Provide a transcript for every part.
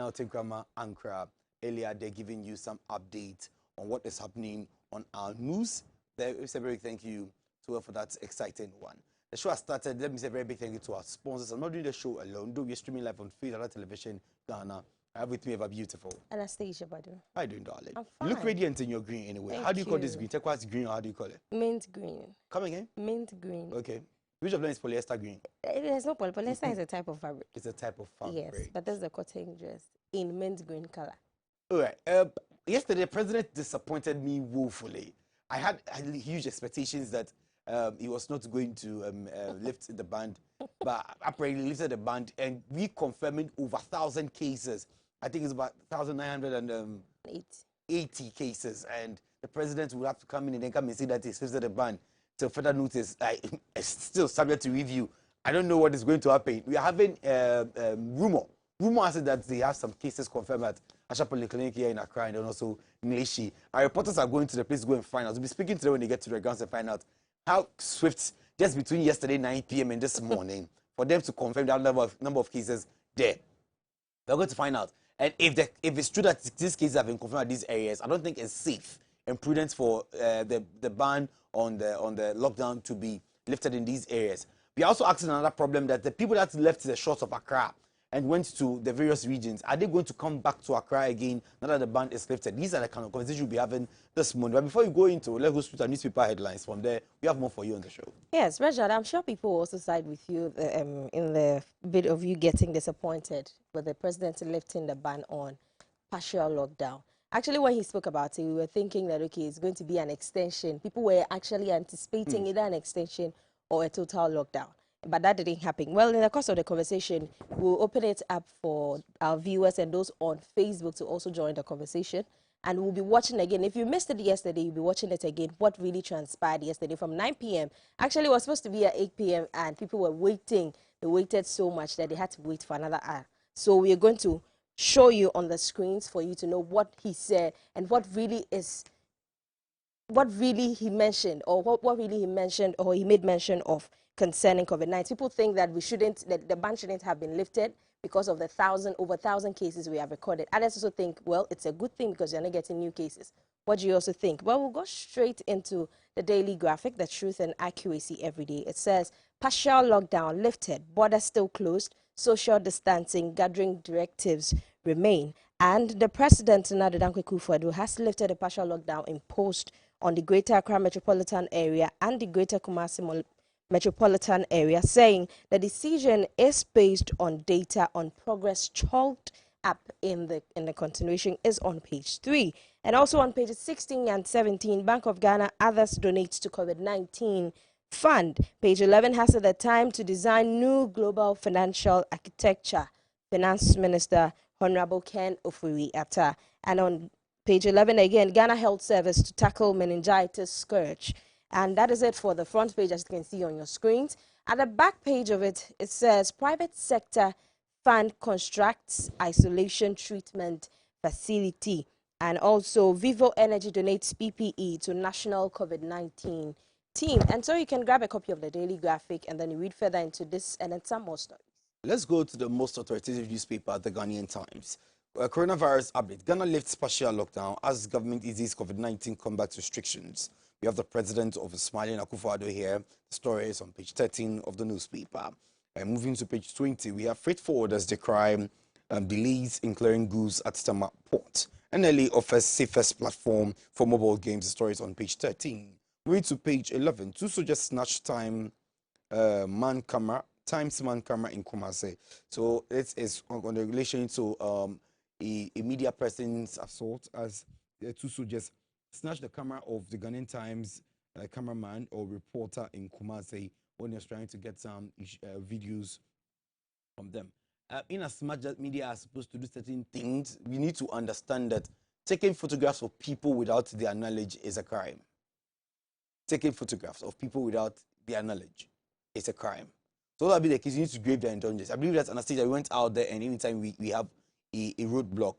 Now, Tinkrama Ankara, earlier they're giving you some update on what is happening on our news. There is a very big thank you to her for that exciting one. The show has started. Let me say a very big thank you to our sponsors. I'm not doing the show alone, though we're streaming live on Free Television, Ghana. I have with me Eva Beautiful. Anastasia Badu. How are you doing, darling? I'm fine. You look radiant in your green anyway. Thank how do you call you. this green? Turquoise green, or how do you call it? Mint green. Come again? Mint green. Okay. Which of them is polyester green? There's no polyester is a type of fabric. It's a type of fabric. Yes, but that's the cotton dress in mint green color. All right. Yesterday, the president disappointed me woefully. I had huge expectations that he was not going to lift the ban, but apparently lifted the ban, and we confirming over 1,000 cases. I think it's about 1,980 cases, and the president will have to come in and then come and say that he's lifted the ban. So further notice, it's still subject to review. I don't know what is going to happen. We are having rumor. Rumor has said that they have some cases confirmed at Asha Polyclinic here in Accra and also Neshi. Our reporters are going to the place to go and find out. We'll be speaking to them when they get to the grounds and find out how swift, just between yesterday 9 p.m. and this morning, for them to confirm that number of cases there. They're going to find out. And if it's true that these cases have been confirmed at these areas, I don't think it's safe and prudent for the ban on the lockdown to be lifted in these areas. We are also asking another problem, that the people that left the shores of Accra and went to the various regions, are they going to come back to Accra again now that the ban is lifted? These are the kind of conversations we'll be having this morning. But before you go into, let's go to our newspaper headlines. From there, we have more for you on the show. Yes, Rajad, I'm sure people will also side with you in the bit of you getting disappointed with the president lifting the ban on partial lockdown. Actually, when he spoke about it, we were thinking that, okay, it's going to be an extension. People were actually anticipating either an extension or a total lockdown. But that didn't happen. Well, in the course of the conversation, we'll open it up for our viewers and those on Facebook to also join the conversation. And we'll be watching again. If you missed it yesterday, you'll be watching it again, what really transpired yesterday from 9 p.m. Actually, it was supposed to be at 8 p.m. and people were waiting. They waited so much that they had to wait for another hour. So we are going to show you on the screens for you to know what he said and what really he mentioned, or what really he mentioned or he made mention of concerning COVID-19. People think that the ban shouldn't have been lifted because of the over 1,000 cases we have recorded. Others also think, well, it's a good thing because you're not getting new cases. What do you also think? Well, we'll go straight into the daily graphic, the truth and accuracy every day. It says, partial lockdown lifted, borders still closed, social distancing, gathering directives remain. And the president, Nana Dankwa Akufo-Addo, has lifted a partial lockdown imposed on the Greater Accra metropolitan area and the Greater Kumasi metropolitan area, saying the decision is based on data on progress chalked up in the continuation is on page 3. And also on pages 16 and 17, Bank of Ghana, others donates to COVID-19 fund. Page 11 has at the time to design new global financial architecture. Finance Minister Honorable Ken Ofori-Atta. And on page 11 again, Ghana Health Service to tackle meningitis scourge. And that is it for the front page, as you can see on your screens. At the back page of it, it says private sector fund constructs isolation treatment facility. And also Vivo Energy donates PPE to national COVID-19 team. And so you can grab a copy of the daily graphic and then you read further into this and then some more stories. Let's go to the most authoritative newspaper, the Ghanaian Times. Coronavirus update. Ghana lifts partial lockdown as government eases COVID-19 combat restrictions. We have the president of Smiling Akufo-Addo here. The story is on page 13 of the newspaper. Moving to page 20, we have freight forwarders decry delays in clearing goods at Tama Port. NLA offers safest platform for mobile games. The story is on page 13. Moving to page 11, 2 soldiers snatched man camera in Kumasi. So it is on the relation to a media person's assault as the 2 soldiers snatched the camera of the Ghanaian Times cameraman or reporter in Kumasi when he was trying to get some videos from them. In as much as media are supposed to do certain things, we need to understand that taking photographs of people without their knowledge is a crime. Taking photographs of people without their knowledge is a crime. So that'll be the case. You need to grave their indulgence. I believe that Anastasia, we went out there, and anytime we have a roadblock,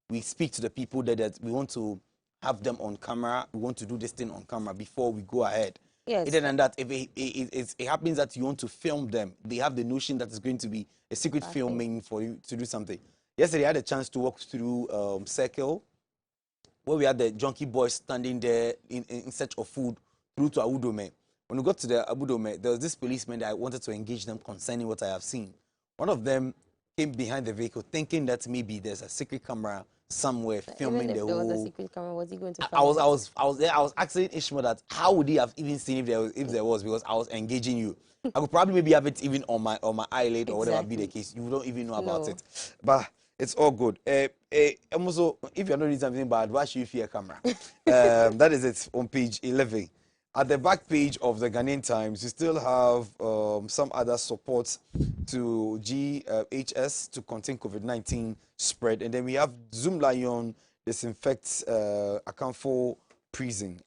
we speak to the people that we want to have them on camera. We want to do this thing on camera before we go ahead. Yes. Other than that, if it happens that you want to film them, they have the notion that it's going to be a secret filming for you to do something. Yesterday, I had a chance to walk through Circle, where we had the junkie boys standing there in search of food through to Awudome. When we got to the Awudome, there was this policeman that I wanted to engage them concerning what I have seen. One of them came behind the vehicle thinking that maybe there's a secret camera somewhere filming Even if the there was a whole. secret camera, was he going to I find was, it? I was there. I was asking Ishmael that how would he have even seen if there was, because I was engaging you. I could probably maybe have it even on my eyelid or whatever be the case. You don't even know about it, but it's all good. Also, if you're not doing something bad, why should you fear camera? That is it on page 11. At the back page of the Ghanaian Times, you still have some other support to GHS to contain COVID-19 spread. And then we have Zoom Lion disinfects Akanfo prison.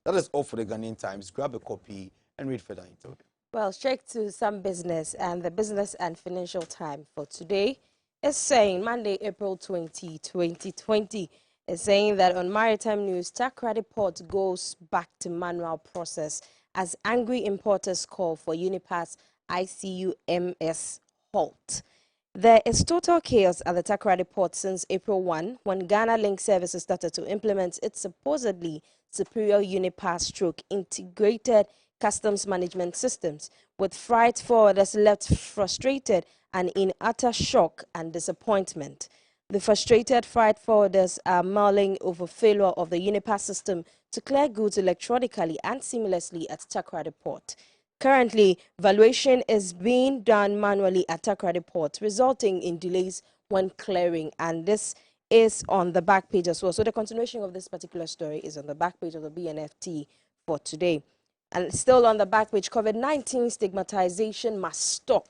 That is all for the Ghanaian Times. Grab a copy and read further into it. Well, straight to some business, and the Business and Financial Time for today is saying Monday, April 20, 2020. Is saying that on Maritime News, Takrady Port goes back to manual process as angry importers call for Unipass ICUMS halt. There is total chaos at the Takrady Port since April 1 when Ghana Link Services started to implement its supposedly superior Unipass stroke integrated customs management systems, with freight forwarders left frustrated and in utter shock and disappointment. The frustrated freight forwarders are mulling over failure of the Unipass system to clear goods electronically and seamlessly at Takrady Port. Currently, valuation is being done manually at Takrady Port, resulting in delays when clearing, and this is on the back page as well. So the continuation of this particular story is on the back page of the BNFT for today. And still on the back page, COVID-19 stigmatization must stop.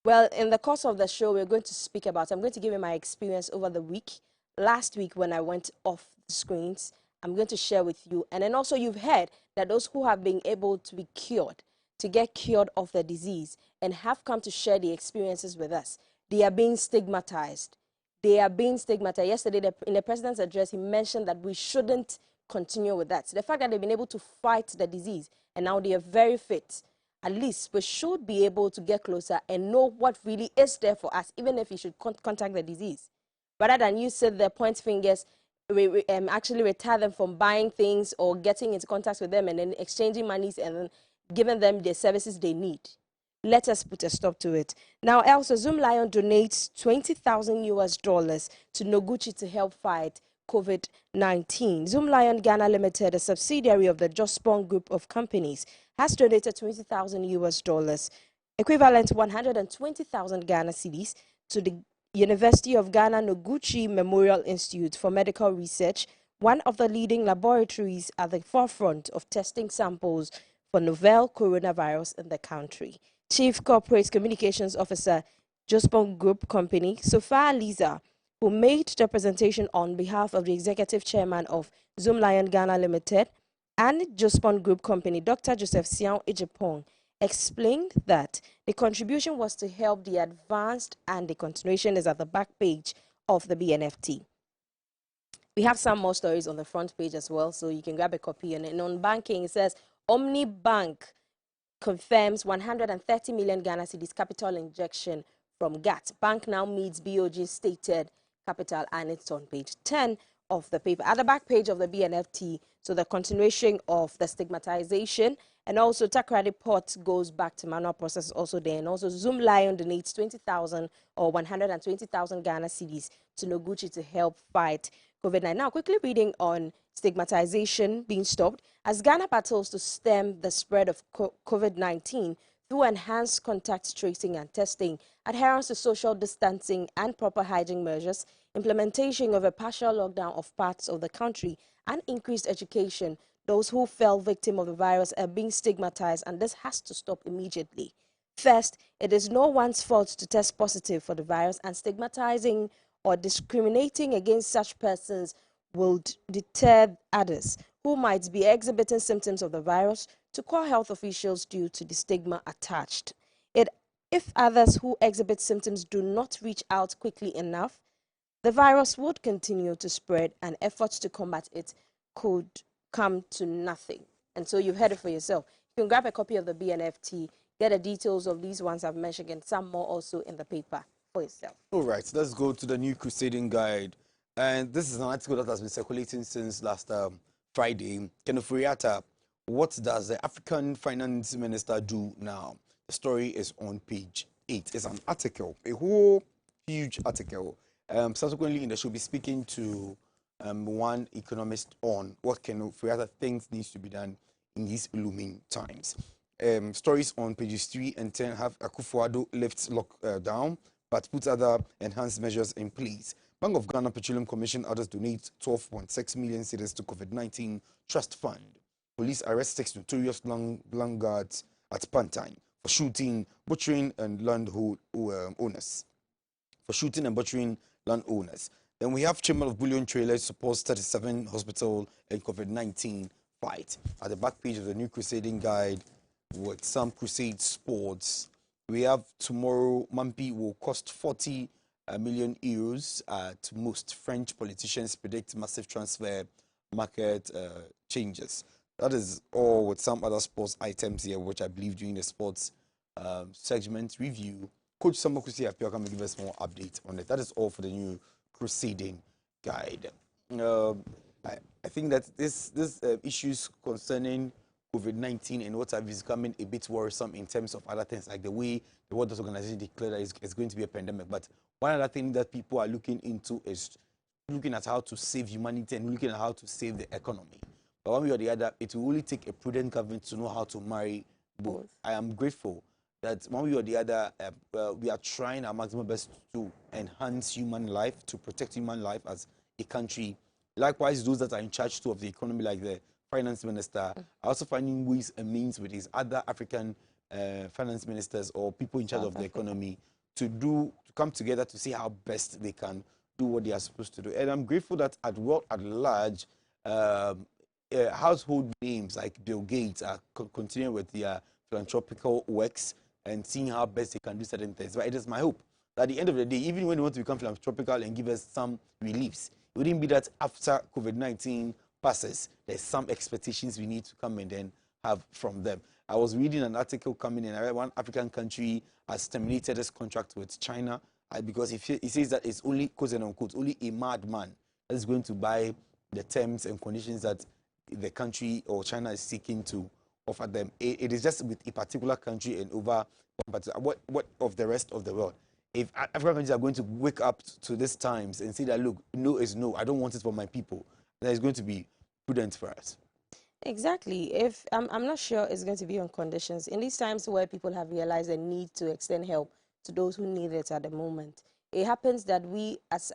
Well, in the course of the show, I'm going to give you my experience over the week. Last week when I went off the screens, I'm going to share with you. And then also you've heard that those who have been able to be cured, to get cured of the disease and have come to share the experiences with us, they are being stigmatized. They are being stigmatized. Yesterday, in the president's address, he mentioned that we shouldn't continue with that. So the fact that they've been able to fight the disease and now they are very fit, at least we should be able to get closer and know what really is there for us, even if you should contact the disease. Rather than you sit there, point fingers, actually retire them from buying things or getting into contact with them and then exchanging monies and then giving them the services they need. Let us put a stop to it. Now, also, Zoom Lion donates $20,000 to Noguchi to help fight COVID-19. Zoom Lion Ghana Limited, a subsidiary of the Jospong Group of Companies, has donated $20,000, equivalent to 120,000 Ghana cedis, to the University of Ghana Noguchi Memorial Institute for Medical Research, one of the leading laboratories at the forefront of testing samples for novel coronavirus in the country. Chief Corporate Communications Officer, Jospong Group Company, Sophia Lisa, who made the presentation on behalf of the Executive Chairman of Zoom Lion Ghana Limited and Jospong Group Company, Dr. Joseph Sian Ejipong, explained that the contribution was to help the advanced, and the continuation is at the back page of the BNFT. We have some more stories on the front page as well, so you can grab a copy. And on banking, it says Omni Bank confirms 130 million Ghana cedis capital injection from GATT. Bank now meets BOG's stated capital, and it's on page 10 of the paper. At the back page of the BNFT, so the continuation of the stigmatization, and also Takrady Port goes back to manual process also there, and also Zoom Lion donates 20,000 or 120,000 Ghana cedis to Noguchi to help fight COVID-19. Now, quickly reading on stigmatization being stopped, as Ghana battles to stem the spread of COVID-19 through enhanced contact tracing and testing, adherence to social distancing and proper hygiene measures, implementation of a partial lockdown of parts of the country, and increased education, those who fell victim of the virus are being stigmatized, and this has to stop immediately. First, it is no one's fault to test positive for the virus, and stigmatizing or discriminating against such persons will deter others who might be exhibiting symptoms of the virus to call health officials due to the stigma attached. If others who exhibit symptoms do not reach out quickly enough, the virus would continue to spread and efforts to combat it could come to nothing. And so you've heard it for yourself. You can grab a copy of the BNFT, get the details of these ones I've mentioned and some more also in the paper for yourself. All right, let's go to the new crusading guide. And this is an article that has been circulating since last Friday. Kenneth Furiata, what does the African finance minister do now? The story is on page 8. It's an article, a whole huge article. Subsequently, in the show, we'll be speaking to one economist on what Kenneth Furiata thinks needs to be done in these looming times. Stories on pages 3 and 10 have Akufo-Addo lifts lockdown, but puts other enhanced measures in place. Bank of Ghana Petroleum Commission orders donate 12.6 million cedis to COVID-19 trust fund. Police arrest 6 notorious land guards at Pantine for shooting, butchering, and land owners. Then we have Chamber of Bullion Trailers supports 37 hospital and COVID-19 fight. At the back page of the new crusading guide with some crusade sports. We have tomorrow, Mampi will cost 40 million euros at most. French politicians predict massive transfer market changes. That is all with some other sports items here, which I believe during the sports segment review, Coach Samokusi Apia can give us more update on it. That is all for the new crusading guide. I think that this issues concerning COVID-19 and what have is becoming a bit worrisome in terms of other things, like the way the World Health Organization declared that it's going to be a pandemic. But one other thing that people are looking into is looking at how to save humanity and looking at how to save the economy. But one way or the other, it will only take a prudent government to know how to marry both. I am grateful that one way or the other, we are trying our maximum best to enhance human life, to protect human life as a country. Likewise, those that are in charge too of the economy, like the finance minister, are also finding ways and means with his other African finance ministers or people in charge of the economy to come together to see how best they can do what they are supposed to do. And I'm grateful that at world at large, household names like Bill Gates are continuing with their philanthropical works and seeing how best they can do certain things. But it is my hope that at the end of the day, even when you want to become philanthropical and give us some reliefs, it wouldn't be that after COVID-19 passes, there's some expectations we need to come and then have from them. I was reading an article coming in, one African country has terminated its contract with China because he says that it's only, quote and unquote, only a madman that is going to buy the terms and conditions that the country or China is seeking to offer them. It is just with a particular country and over, but what of the rest of the world? If African countries are going to wake up to these times and say that, look, no is no, I don't want it for my people, then it's going to be prudent for us. Exactly. If I'm not sure it's going to be on conditions. In these times where people have realized the need to extend help to those who need it at the moment, it happens that we as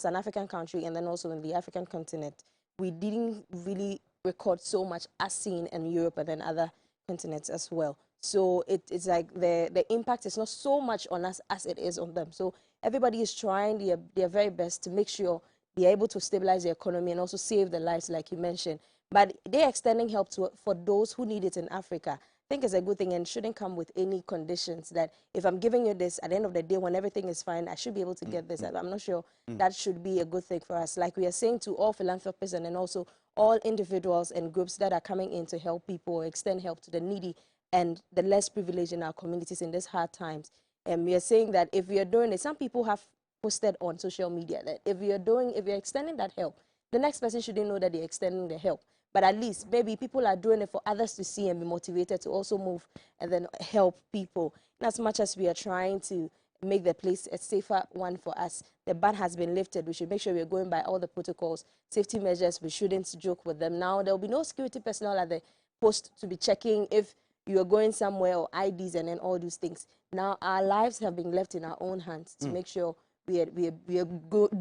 an African country and then also in the African continent, we didn't really record so much as seen in Europe and then other continents as well. So it's like the impact is not so much on us as it is on them. So everybody is trying their very best to make sure they're able to stabilize the economy and also save the lives, like you mentioned. But they're extending help for those who need it in Africa. I think it's a good thing and shouldn't come with any conditions that if I'm giving you this, at the end of the day, when everything is fine, I should be able to get this. I'm not sure that should be a good thing for us. Like we are saying to all philanthropists and then also all individuals and groups that are coming in to help people or extend help to the needy and the less privileged in our communities in these hard times. And we are saying that if we are doing it, some people have posted on social media that if you're extending that help, the next person shouldn't know that they're extending the help. But at least maybe people are doing it for others to see and be motivated to also move and then help people. And as much as we are trying to make the place a safer one for us, the ban has been lifted. We should make sure we're going by all the protocols, safety measures. We shouldn't joke with them. Now, there will be no security personnel at the post to be checking if you are going somewhere or IDs and then all these things. Now, our lives have been left in our own hands to make sure we are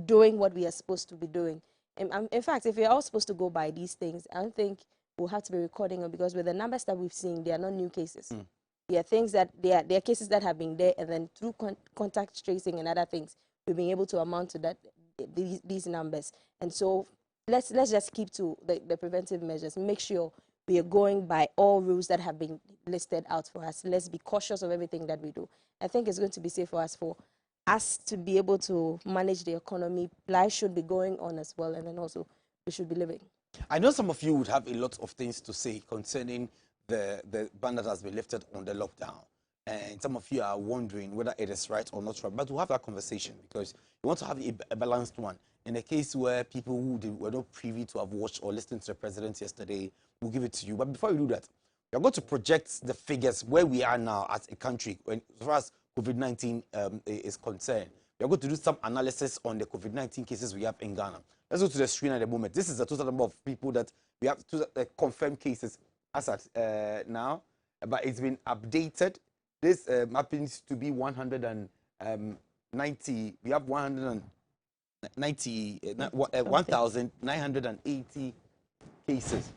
doing what we are supposed to be doing. In fact, if we're all supposed to go by these things, I don't think we'll have to be recording them because with the numbers that we've seen, they are not new cases. There are things that there are cases that have been there, and then through contact tracing and other things, we've been able to amount to that these numbers. And so let's just keep to the preventive measures. Make sure we are going by all rules that have been listed out for us. Let's be cautious of everything that we do. I think it's going to be safe for us to be able to manage the economy. Life should be going on as well, and then also we should be living. I know some of you would have a lot of things to say concerning the ban that has been lifted on the lockdown. And some of you are wondering whether it is right or not right. But we'll have that conversation because we want to have a balanced one. In a case where people who were not privy to have watched or listened to the president yesterday, we'll give it to you. But before we do that, we're going to project the figures where we are now as a country as far as COVID-19 is concerned. We're going to do some analysis on the COVID-19 cases we have in Ghana. Let's go to the screen at the moment. This is the total number of people that we have confirmed cases as at now, but it's been updated. This happens to be 190. We have 1,980 cases.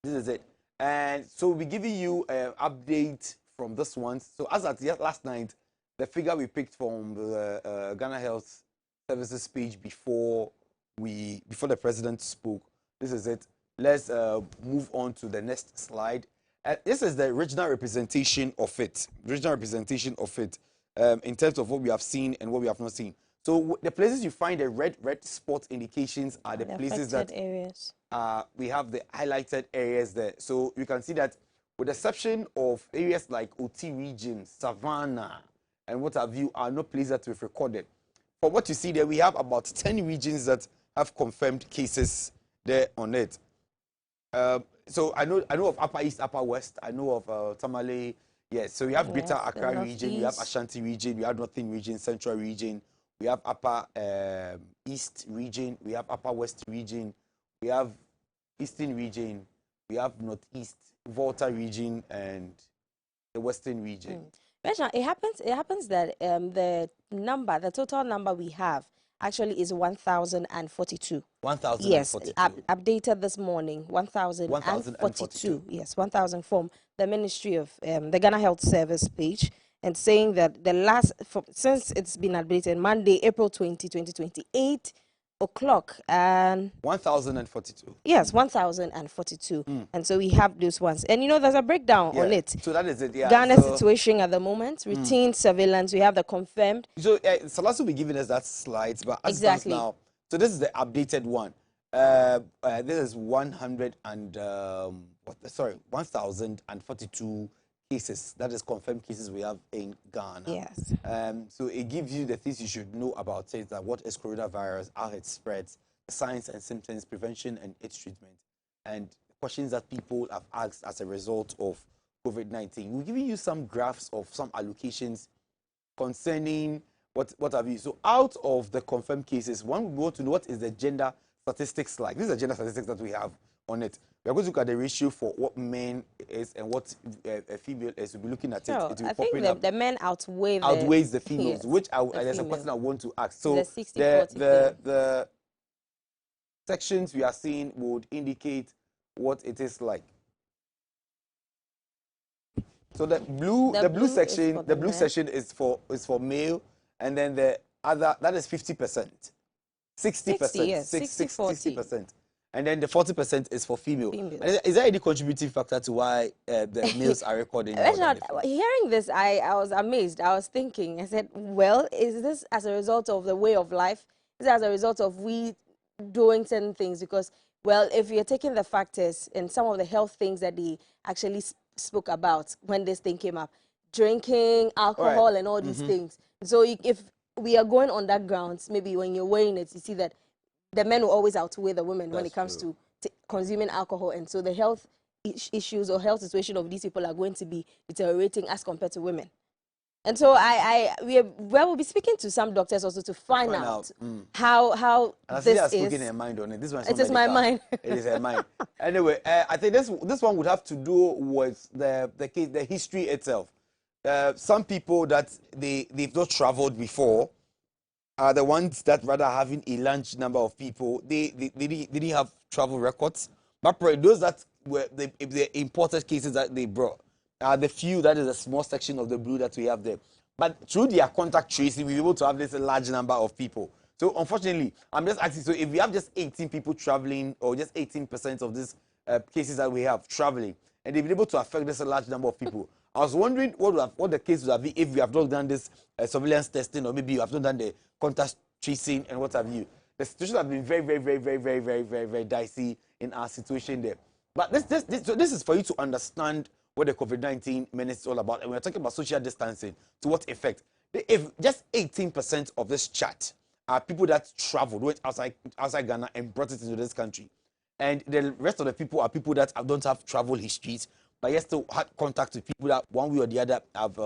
This is it. And so we'll be giving you an update from this one. So as at last night, the figure we picked from the Ghana Health Services page before the president spoke. This is it. Let's move on to the next slide. This is the regional representation of it. In terms of what we have seen and what we have not seen. So the places you find the red spot indications are the places that areas. We have the highlighted areas there. So you can see that with the exception of areas like OT region, Savannah, and what have you, are not places that we've recorded. For what you see there, we have about 10 regions that have confirmed cases there on it. So I know of Upper East, Upper West. I know of Tamale. Yes, so we have Greater Accra region, we have Ashanti region, we have Northern region, Central region, we have Upper East region, we have Upper West region, we have Eastern region, we have Northeast, Volta region, and the Western region. It happens that the total number we have actually is 1,042. 1,042. Yes, updated this morning, 1,042. Yes, 1,000 from the Ministry of the Ghana Health Service page, and saying that since it's been updated Monday, April 20, 2028 o'clock and 1,042. Yes, 1,042. And so we have those ones. And there's a breakdown on it. So that is it, yeah. Ghana's situation at the moment, routine surveillance, we have the confirmed. So Salas will be giving us that slides, but as exactly now, so this is the updated one. This is 1,042 cases. That is confirmed cases we have in Ghana. Yes. So it gives you the things you should know about it, that what is coronavirus, how it spreads, the signs and symptoms, prevention and its treatment, and questions that people have asked as a result of COVID-19. We're giving you some graphs of some allocations concerning what have you. So out of the confirmed cases, one we want to know what is the gender statistics like. This is the gender statistics that we have on it. We are going to look at the ratio for what men is and what a female is. We'll be looking at it. It will be I think the men outweighs the females, yes, which there's a question I want to ask. So the sections we are seeing would indicate what it is like. So the blue section is for male, and then the other, that is 50%. 60%. 60%. And then the 40% is for female. Is there any contributing factor to why the males are recording? Hearing this, I was amazed. I was thinking, I said, well, is this as a result of the way of life? Is it as a result of we doing certain things? Because, well, if you're taking the factors and some of the health things that they actually spoke about when this thing came up, drinking, alcohol, and all these things. So if we are going on that grounds, maybe when you're weighing it, you see that the men will always outweigh the women when it comes to consuming alcohol. And so the health issues or health situation of these people are going to be deteriorating as compared to women. And so we'll be speaking to some doctors also to find out how this is. In mind on it. This it is my mind. It is her mind. Anyway, I think this one would have to do with the case, the history itself. Some people that they've not traveled before are the ones that rather having a large number of people. They didn't have travel records. But those that were the imported cases that they brought are the few. That is a small section of the blue that we have there. But through their contact tracing, we're able to have this large number of people. So unfortunately, I'm just asking, so if we have just 18 people traveling, or just 18% of these cases that we have traveling, and they've been able to affect this large number of people, I was wondering what the case would have been if we have not done this surveillance testing, or maybe you have not done the contact tracing and what have you. The situation has been very, very, very, very, very, very, very, very dicey in our situation there. But so this is for you to understand what the COVID-19 menace is all about. And we're talking about social distancing. To what effect? If just 18% of this chat are people that traveled, went outside Ghana and brought it into this country, and the rest of the people are people that don't have travel histories, but yet still had contact with people that one way or the other have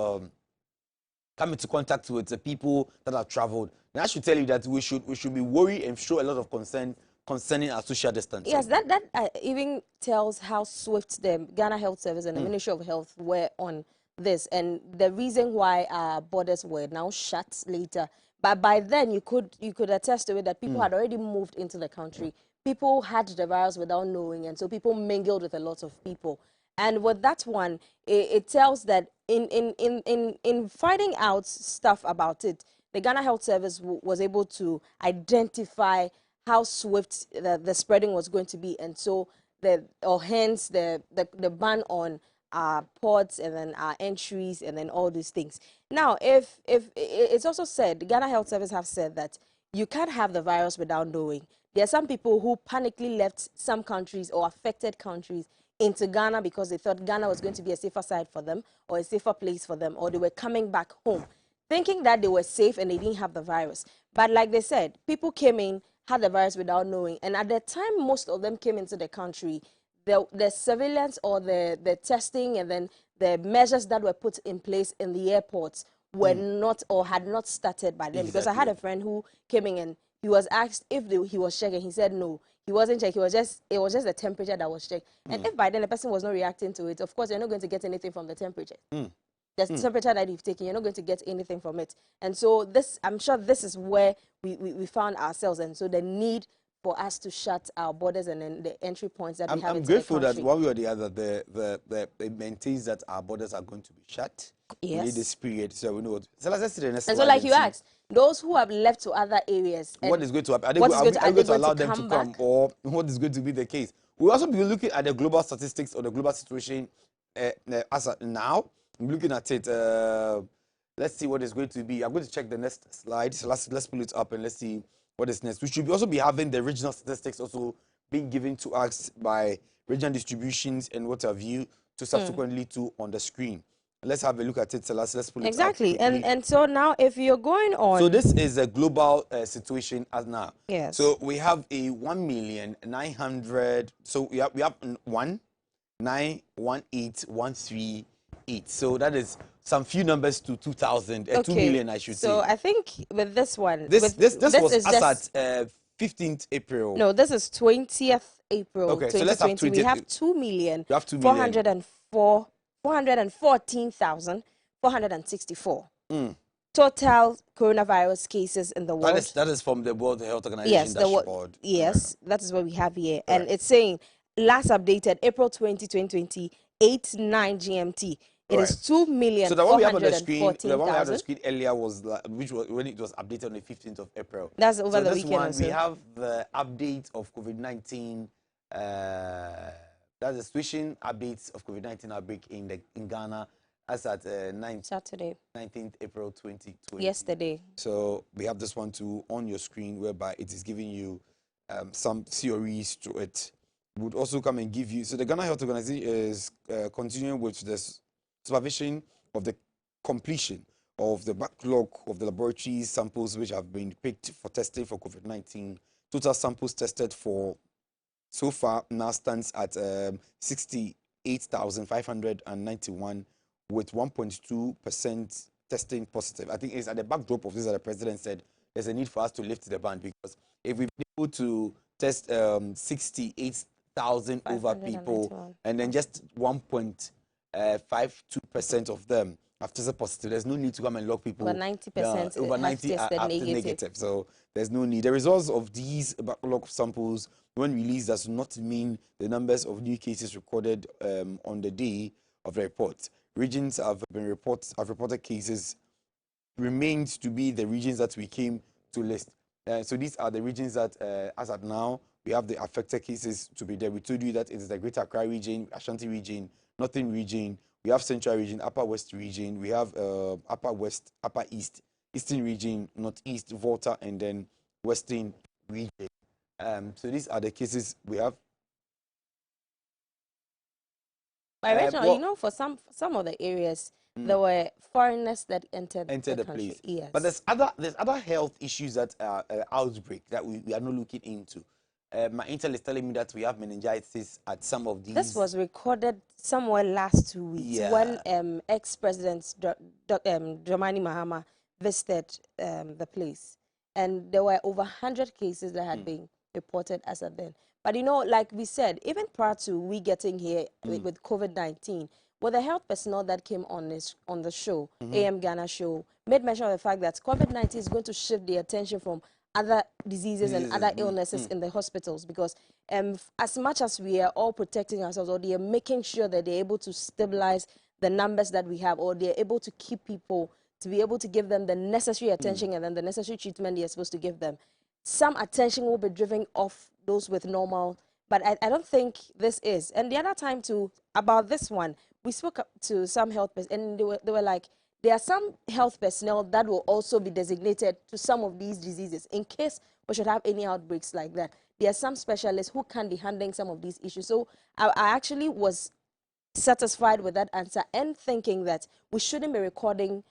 come into contact with the people that have traveled. And I should tell you that we should be worried and show a lot of concern concerning our social distancing. Yes, that even tells how swift the Ghana Health Service and the Ministry of Health were on this, and the reason why our borders were now shut later. But by then, you could attest to it that people had already moved into the country. People had the virus without knowing, and so people mingled with a lot of people. And with that one, it tells that in finding out stuff about it, the Ghana Health Service was able to identify how swift the spreading was going to be, and so hence the ban on our ports and then our entries and then all these things. Now, if it's also said, the Ghana Health Service have said that you can't have the virus without knowing. There are some people who panically left some countries or affected countries into Ghana because they thought Ghana was going to be a safer side for them or a safer place for them, or they were coming back home thinking that they were safe and they didn't have the virus. But like they said, people came in, had the virus without knowing. And at the time most of them came into the country, the surveillance or the testing and then the measures that were put in place in the airports were not or had not started by then. Exactly. Because I had a friend who came in and he was asked if he was checking. He said no, he wasn't checking. It was just the temperature that was checked. And if by then the person was not reacting to it, of course you're not going to get anything from the temperature. The temperature that you've taken, you're not going to get anything from it. And so this, I'm sure this is where we found ourselves. And so the need for us to shut our borders and then the entry points that we have into the country. I'm grateful that one way or the other, it maintains that our borders are going to be shut. Yes. Within this period. So we know what. So let's see the next and slide. So like you asked, those who have left to other areas. What is going to happen? Are they going to allow them to come? Or what is going to be the case? We'll also be looking at the global statistics or the global situation as of now. I'm looking at it. Let's see what is going to be. I'm going to check the next slide. So let's pull it up and let's see what is next. We should also be having the regional statistics also being given to us by regional distributions and what have you to subsequently to on the screen. Let's have a look at it. So let's pull it up. Exactly. And so now if you're going on. So this is a global situation as now. Yes. So we have a 1,900,000. So we have 1,918,138. So that is some few numbers to 2,000, 2 million, I should say. So I think with this one, this was as at 15th April. No, this is 20th April. Okay, 2020. so let's have 20. We have 2,000,000. You have 2,000,000. 414,464 total coronavirus cases in the world. That is from the World Health Organization dashboard. Yes, that is what we have here. And it's saying last updated April 20, 2020, 8/9 GMT. It is 2,414,000. So the one we have on the screen, earlier was which was when it was updated on the 15th of April. That's over the weekend. One, we have the update of COVID-19. That's the situation updates of COVID-19 outbreak in Ghana as at 19th April 2020. Yesterday. So we have this one too on your screen whereby it is giving you some theories to it. Would also come and give you. So the Ghana Health Organization is continuing with the supervision of the completion of the backlog of the laboratory samples which have been picked for testing for COVID-19. Total samples tested for so far now stands at 68,591 with 1.2% testing positive. I think it's at the backdrop of this that the president said there's a need for us to lift the ban, because if we've been able to test 68,000 over people and then just 1.52% of them have tested positive, there's no need to come and lock people. Over 90% over 90 are negative. So there's no need. The results of these backlog samples when released does not mean the numbers of new cases recorded on the day of the report. Regions have reported cases remains to be the regions that we came to list. So these are the regions that, as at now, we have the affected cases to be there. We told you that it is the Greater Accra region, Ashanti region, Northern region. We have Central region, Upper West region. We have Upper West, Upper East, Eastern region, Northeast, Volta, and then Western region. So these are the cases we have. But Rachel, you know, for some of the areas, there were foreigners that entered the country. place. Yes. But there's other health issues that are outbreak that we are not looking into. My intel is telling me that we have meningitis at some of these. This was recorded somewhere last 2 weeks when ex-president Dramani Mahama visited the place, and there were over 100 cases that had been reported as of then. But you know, like we said, even prior to we getting here with COVID-19, well, the health personnel that came on the show, A.M Ghana show, made mention of the fact that COVID-19 is going to shift the attention from other diseases and other illnesses in the hospitals, because as much as we are all protecting ourselves, or they are making sure that they're able to stabilize the numbers that we have, or they're able to keep people, to be able to give them the necessary attention and then the necessary treatment they're supposed to give them, some attention will be driven off those with normal. But I don't think this is. And the other time too, about this one, we spoke to some health personnel, and they were like, there are some health personnel that will also be designated to some of these diseases in case we should have any outbreaks like that. There are some specialists who can be handling some of these issues. So I actually was satisfied with that answer, and thinking that we shouldn't be recording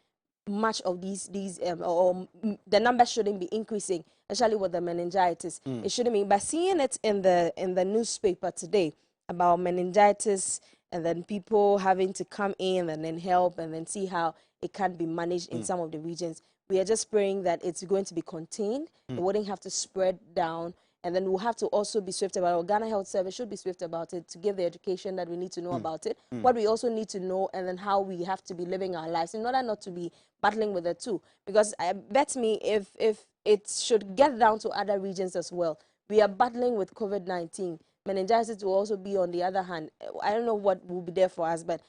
much of these the numbers shouldn't be increasing, especially with the meningitis. It shouldn't be. But seeing it in the newspaper today about meningitis, and then people having to come in and then help and then see how it can be managed in some of the regions, we are just praying that it's going to be contained. It wouldn't have to spread down. And then we'll have to also be swift about it. Ghana Health Service should be swift about it to give the education that we need to know about it, what we also need to know, and then how we have to be living our lives in order not to be battling with the two. Because I bet me if it should get down to other regions as well, we are battling with COVID-19. Meningitis will also be on the other hand. I don't know what will be there for us, but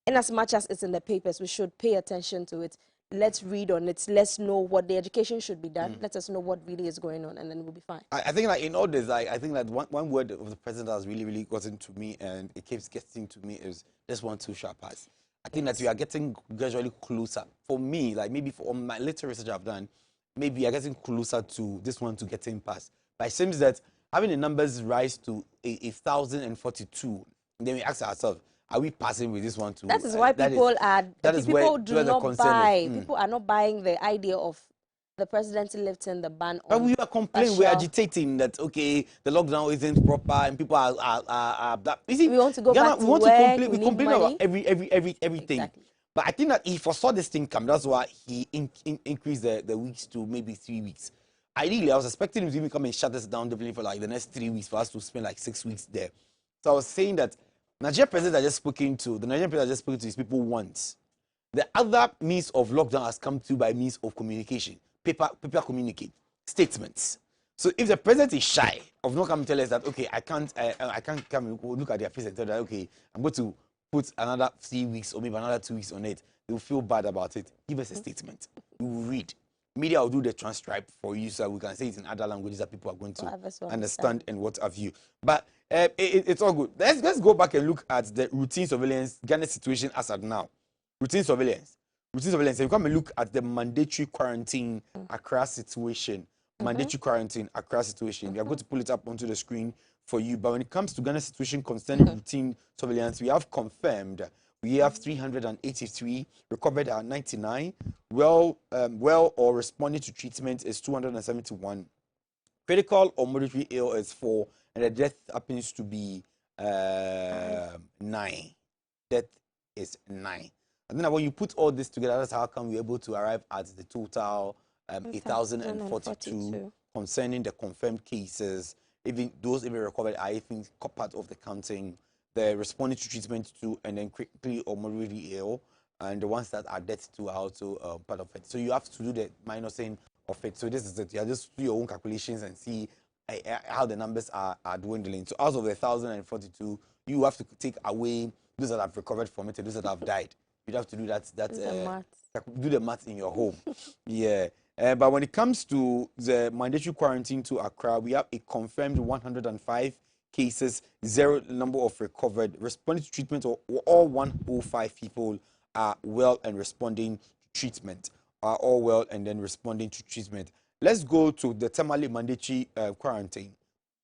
in as much as it's in the papers, we should pay attention to it. Let's read on it. Let's know what the education should be done. Let us know what really is going on, and then we'll be fine. I think that in all this, I think that one word of the president has really gotten to me, and it keeps getting to me, is this one too shall pass. I think that we are getting gradually closer. For me, like maybe for my little research I've done, maybe we are getting closer to this one to getting passed. But it seems that having the numbers rise to 1,042, then we ask ourselves, are we passing with this one too? That is why people do not buy. People are not buying the idea of the president lifting the ban on. But we are complaining, we're agitating that, okay, the lockdown isn't proper and people are that. You see, we want to go back to work, we complain about everything. Exactly. But I think that he foresaw this thing come. That's why he increased the weeks to maybe 3 weeks. Ideally, I was expecting him to even come and shut us down definitely for like the next 3 weeks, for us to spend like 6 weeks there. So I was saying that the Nigerian president I just spoken to his people once. The other means of lockdown has come through by means of communication. Paper communicate, statements. So if the president is shy of not coming to tell us that, okay, I can't come and look at their face and tell that, okay, I'm going to put another 3 weeks or maybe another 2 weeks on it, they'll feel bad about it. Give us a statement. We will read. Media will do the transcribe for you so we can say it in other languages that people are going to understand and what have you. But it's all good. Let's go back and look at the routine surveillance Ghana situation as at now. Routine surveillance. If you come and look at the mandatory quarantine Accra situation, we are going to pull it up onto the screen for you. But when it comes to Ghana's situation concerning routine surveillance, we have confirmed we have 383, recovered at 99, well or responding to treatment is 271, critical or moderately ill is 4, and the death happens to be 9. Death is 9. And then when you put all this together, that's how come we're able to arrive at the total 8,042 concerning the confirmed cases. Even those even recovered are even part of the counting. The responding to treatment too, and then critically or moderately ill, and the ones that are dead too are also part of it. So you have to do the minusing of it. So this is it. You just do your own calculations and see how the numbers are dwindling. So out of the 1,042, you have to take away those that have recovered from it and those that have died. You'd have to do that. Do the math in your home. Yeah. But when it comes to the mandatory quarantine to Accra, we have a confirmed 105 cases, 0 number of recovered. Responding to treatment, or all 105 people are well and responding to treatment. Are all well and then responding to treatment. Let's go to the Tamale mandatory quarantine.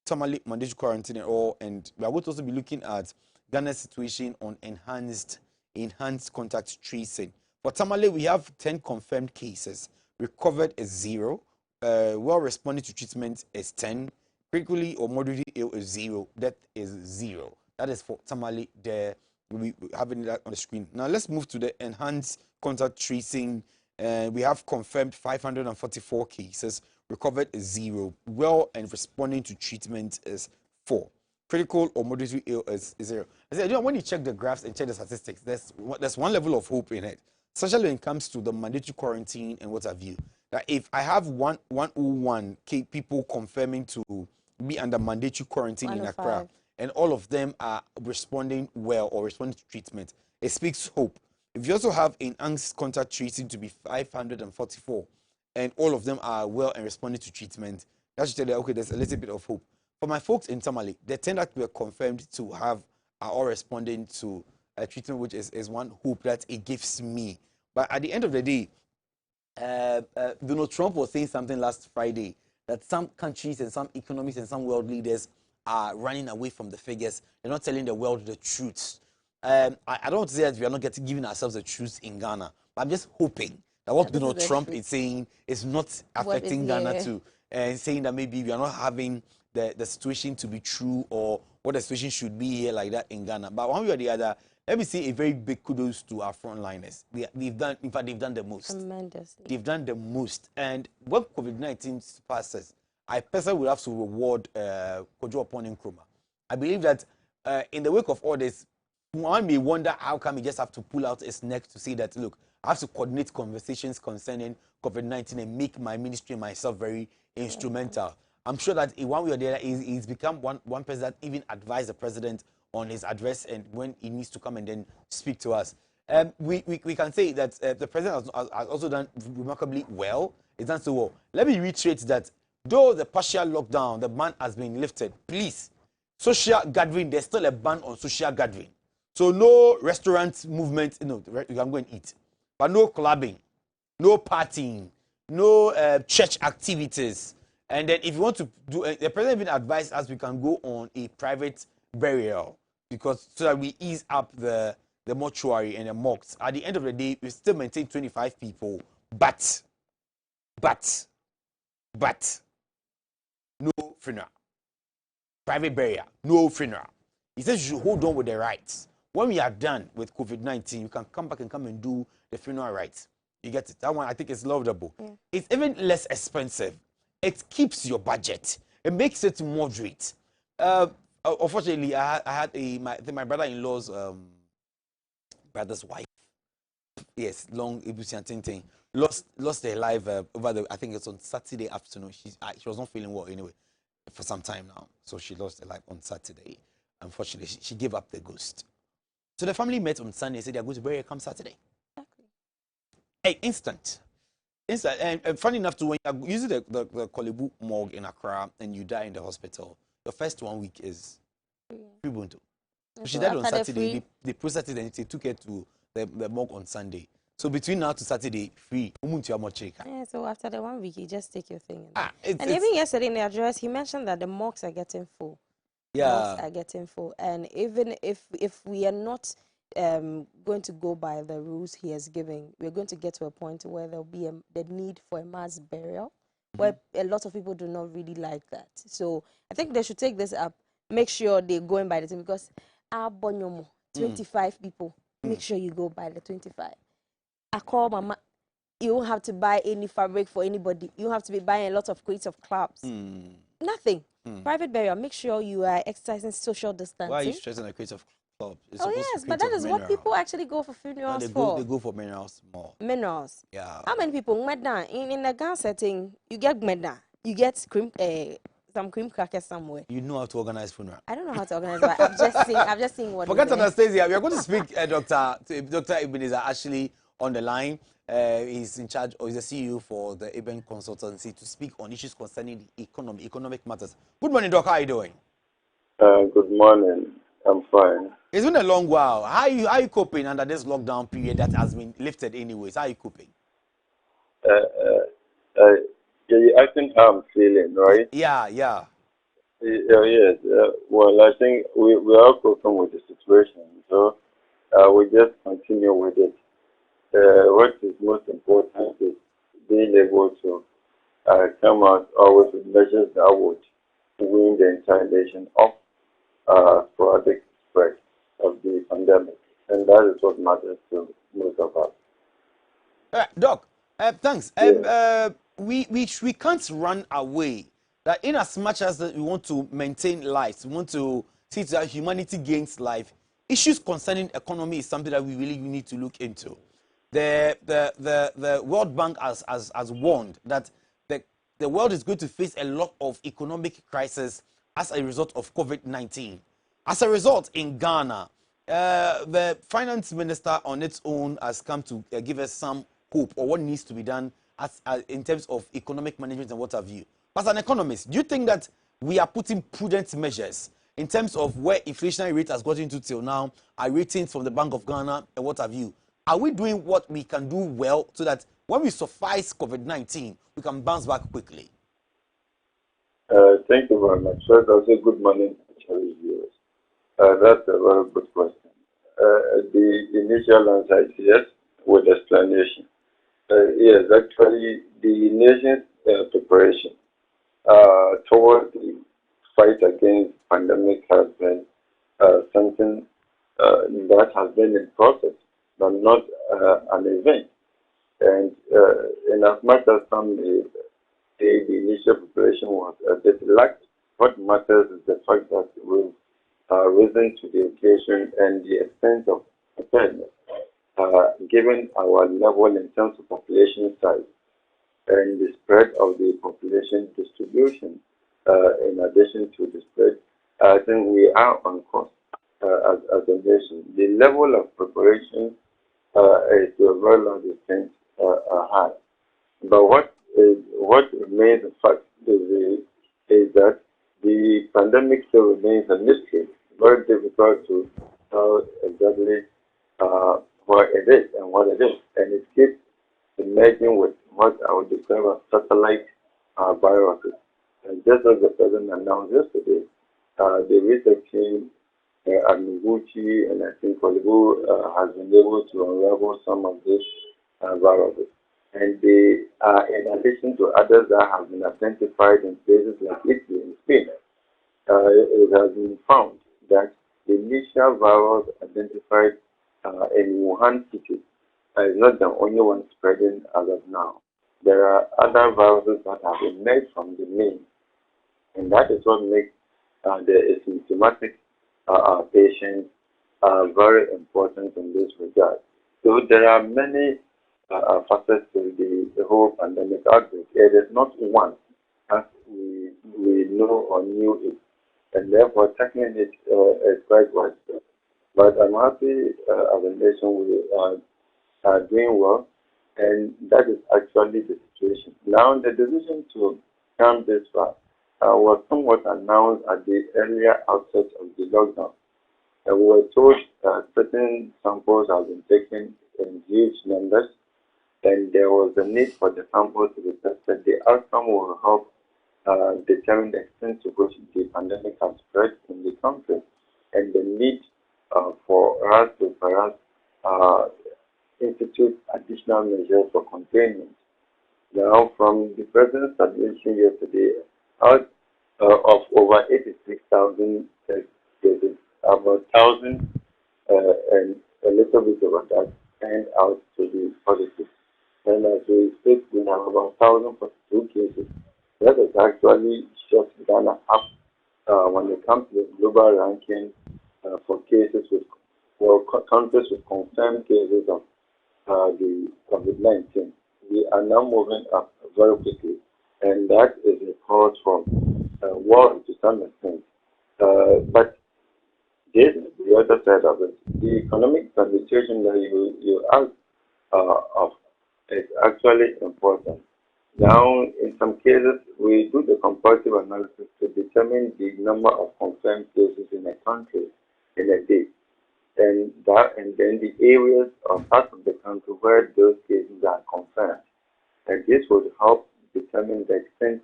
Tamale mandatory quarantine and all, and we are going to also be looking at Ghana's situation on enhanced contact tracing. For Tamale, we have 10 confirmed cases. Recovered is 0. Well responding to treatment is 10. Critically or moderately ill is 0. Death is 0. That is for Tamale. There, we having that on the screen. Now let's move to the enhanced contact tracing. We have confirmed 544 cases. Recovered is 0. Well and responding to treatment is 4. Critical or moderately ill is 0. I said, when you check the graphs and check the statistics, there's one level of hope in it, especially when it comes to the mandatory quarantine and what have you. That if I have 101 people confirming to be under mandatory quarantine in Accra, and all of them are responding well or responding to treatment, it speaks hope. If you also have enhanced contact tracing to be 544, and all of them are well and responding to treatment, that should tell you, okay, there's a little bit of hope. For my folks in Tamale, the 10 that were confirmed to have are all responding to treatment, which is one hope that it gives me. But at the end of the day, Donald Trump was saying something last Friday that some countries and some economies and some world leaders are running away from the figures. They're not telling the world the truth. I don't want to say that we are not giving ourselves the truth in Ghana, but I'm just hoping that what Donald Trump is saying is not affecting Ghana too, and saying that maybe we are not having the situation to be true or what the situation should be here like that in Ghana. But one way or the other, let me say a very big kudos to our frontliners. They've done the most. Tremendously. They've done the most. And when COVID-19 passes, I personally would have to reward Kojo Upon Nkrumah. I believe that in the wake of all this, one may wonder how come he just have to pull out his neck to say that, look, I have to coordinate conversations concerning COVID-19 and make my ministry and myself very instrumental. I'm sure that in one way or the other, he's become one person that even advised the president on his address and when he needs to come and then speak to us. We can say that the president has also done remarkably well. He's done so well. Let me reiterate that though the partial lockdown, the ban has been lifted, please, social gathering, there's still a ban on social gathering. So no restaurant movement, you can go and eat. But no clubbing, no partying, no church activities. And then if you want to do, the president even advised us we can go on a private burial because so that we ease up the mortuary and the morgues. At the end of the day, we still maintain 25 people, but no funeral. Private burial, no funeral. He says you should hold on with the rights. When we are done with COVID-19, you can come back and come and do the funeral rites. You get it? That one I think is laudable. Yeah. It's even less expensive. It keeps your budget. It makes it moderate. Unfortunately, I had my brother-in-law's brother's wife. Yes, long thing. Lost her life over I think it's on Saturday afternoon. She was not feeling well anyway for some time now, so she lost her life on Saturday. Unfortunately, she gave up the ghost. So the family met on Sunday and said they are going to bury her come Saturday. Exactly. Hey, instant. And funny enough, when you use the Kolebu morgue in Accra and you die in the hospital, the first 1 week is free Ubuntu. So she died on Saturday. They processed it and they took her to the morgue on Sunday. So between now to Saturday, free. Yeah, so after the 1 week, you just take your thing. And even yesterday in the address, he mentioned that the morgues are getting full. Yeah. Morgues are getting full. And even if we are not going to go by the rules he has given, we're going to get to a point where there'll be the need for a mass burial, where a lot of people do not really like that. So I think they should take this up, make sure they're going by the thing, because our Bonyomo, 25 people, make sure you go by the 25. I call mama, you don't have to buy any fabric for anybody. You don't have to be buying a lot of crates of clubs. Nothing. Private burial, make sure you are exercising social distancing. Why are you stressing a crate of clubs? Oh yes, but that is what people actually go for funerals for. They go for minerals more. Minerals. Yeah. How many people in the Ghana setting, you get medna, you get some cream crackers somewhere. You know how to organize funeral. I don't know how to organize, but I've just seen what. Forget Anastasia. We are going to speak Dr. Ebenezer Ashley on the line. He's in charge, or he's the CEO for the Eben Consultancy, to speak on issues concerning the economic matters. Good morning, Doc. How are you doing? Good morning. I'm fine. It's been a long while. How are you coping under this lockdown period that has been lifted anyways? How are you coping? You're asking how I'm feeling, right? Yeah. Yes. Well, I think we are coping with the situation, so we just continue with it. What is most important is being able to come out always with measures that would wean the entire nation off sporadic spread of the pandemic, and that is what matters to most of us. Doc, thanks. Yeah. We can't run away. That in as much as that we want to maintain lives, we want to see that humanity gains life. Issues concerning economy is something that we really need to look into. The World Bank has warned that the world is going to face a lot of economic crisis as a result of COVID-19. As a result, in Ghana, the finance minister on its own has come to give us some hope or what needs to be done in terms of economic management and what have you. But as an economist, do you think that we are putting prudent measures in terms of where inflationary rate has gotten to till now, our ratings from the Bank of Ghana and what have you? Are we doing what we can do well so that when we suffice COVID-19, we can bounce back quickly? Thank you very much. First, I'll say good morning, actually, viewers. That's a very good question. The initial answer is yes, with explanation. Yes, actually, the nation's preparation towards the fight against pandemic has been something that has been in process, but not an event. And in as much as some the initial preparation was a bit lax, what matters is the fact that we've risen to the occasion and the extent of preparedness, given our level in terms of population size and the spread of the population distribution, in addition to the spread, I think we are on course as a nation. The level of preparation is to a very large extent high. But what remains a fact is that the pandemic still remains a mystery. Very difficult to tell exactly what it is and what it is, and it keeps emerging with what I would describe as satellite viruses. And just as the president announced yesterday, the research team at Noguchi and I think Kolibu has been able to unravel some of these viruses. And they are in addition to others that have been identified in places like Italy and Spain. It has been found that the initial virus identified in Wuhan city is not the only one spreading as of now. There are other viruses that have emerged from the main, and that is what makes the asymptomatic patients very important in this regard. So there are many facets to the whole pandemic outbreak. It is not one as we know or knew it, and therefore tackling it is quite widespread. But I'm happy as a nation we are doing well, and that is actually the situation. Now, the decision to come this far was somewhat announced at the earlier outset of the lockdown. We were told certain samples have been taken in huge numbers, and there was a need for the samples to be tested. The outcome will help determine the extent to which the pandemic has spread in the country and the need for us to perhaps institute additional measures for containment. Now, from the president's admission yesterday, out of over 86,000 cases, about 1,000 and a little bit over that turned out to be positive. And as we speak, we have about 1,042 cases. That has actually shot Ghana up when it comes to the global ranking for cases with, well, countries with confirmed cases of the COVID-19. We are now moving up very quickly, and that is a cause for war to some extent. But this is the other side of it. The economic situation that you asked of is actually important. Now, in some cases, we do the comparative analysis to determine the number of confirmed cases in a country in a day, and then the areas or parts of the country where those cases are confirmed. And this would help determine the extent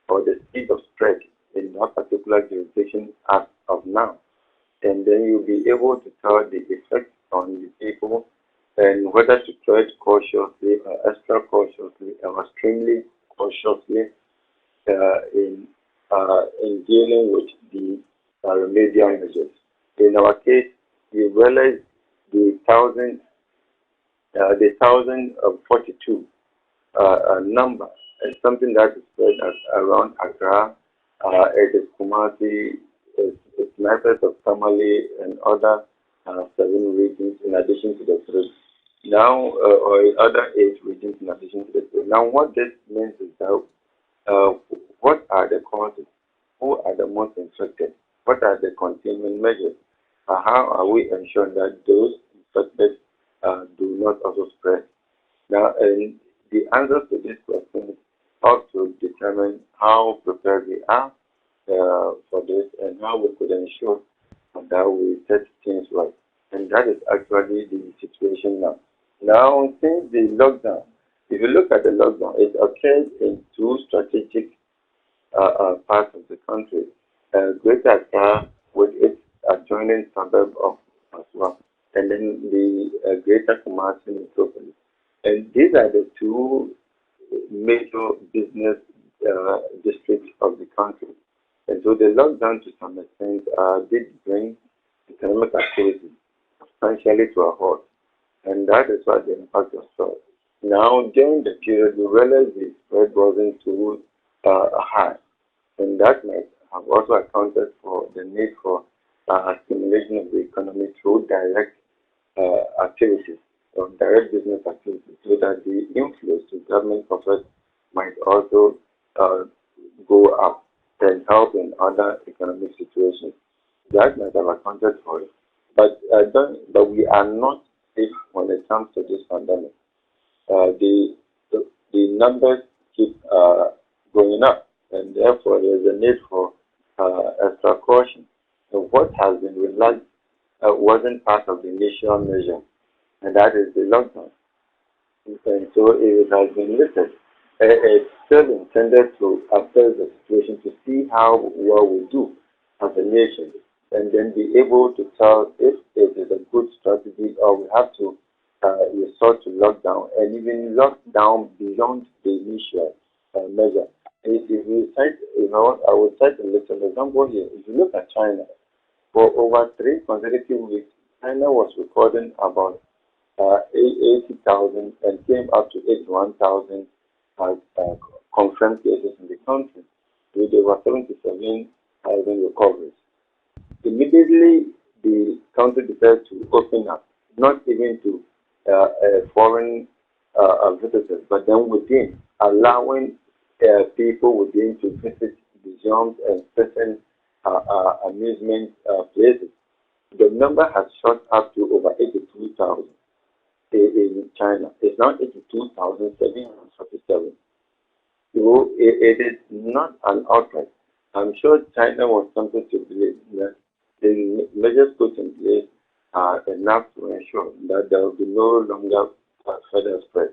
or the speed of spread in that particular jurisdiction as of now. And then you'll be able to tell the effect on the people and whether to tread cautiously or extra cautiously or extremely cautiously in dealing with the remedial measures. In our case, you realize the 1042 number is something that is spread around Accra. It is Kumasi, it's methods of Tamale and other 7 regions in addition to the 3. Now, or other 8 regions in addition to the 3. Now, what this means is that what are the causes? Who are the most infected? What are the containment measures? How are we ensuring that those infected do not also spread? Now, and the answers to these questions help to determine how prepared we are for this and how we could ensure that we set things right. And that is actually the situation now. Now, since the lockdown, if you look at the lockdown, it occurs in 2 strategic parts of the country. Greater Accra with its adjoining suburb of Aswa, and then the Greater Kumasi metropolis. And these are the 2 major business districts of the country. And so the lockdown to some extent did bring economic activity substantially to a halt. And that is why the impact was felt. Now, during the period, we realized the spread wasn't too high. And that might have also accounted for the need for stimulation of the economy through direct activities or direct business activities, so that the inflows to government coffers might also go up and help in other economic situations. That might have accounted for it. But we are not safe when it comes to this pandemic. The numbers keep going up, and therefore there is a need for extra caution. So what has been relaxed wasn't part of the initial measure, and that is the lockdown. And so it has been lifted. It's still intended to assess the situation to see how well we do as a nation, and then be able to tell if it is a good strategy or we have to resort to lockdown and even lock down beyond the initial measure. If we cite, I would cite a little example here. If you look at China, for over 3 consecutive weeks, China was recording about 80,000 and came up to 81,000 confirmed cases in the country, with over 77,000 recoveries. Immediately, the country decided to open up, not even to foreign visitors, but then within, allowing people within to visit museums and certain amusement places. The number has shot up to over 82,000 in China. It's now 82,747. So it is not an outright. I'm sure China wants something to believe that the measures put in place are enough to ensure that there will be no longer further spread.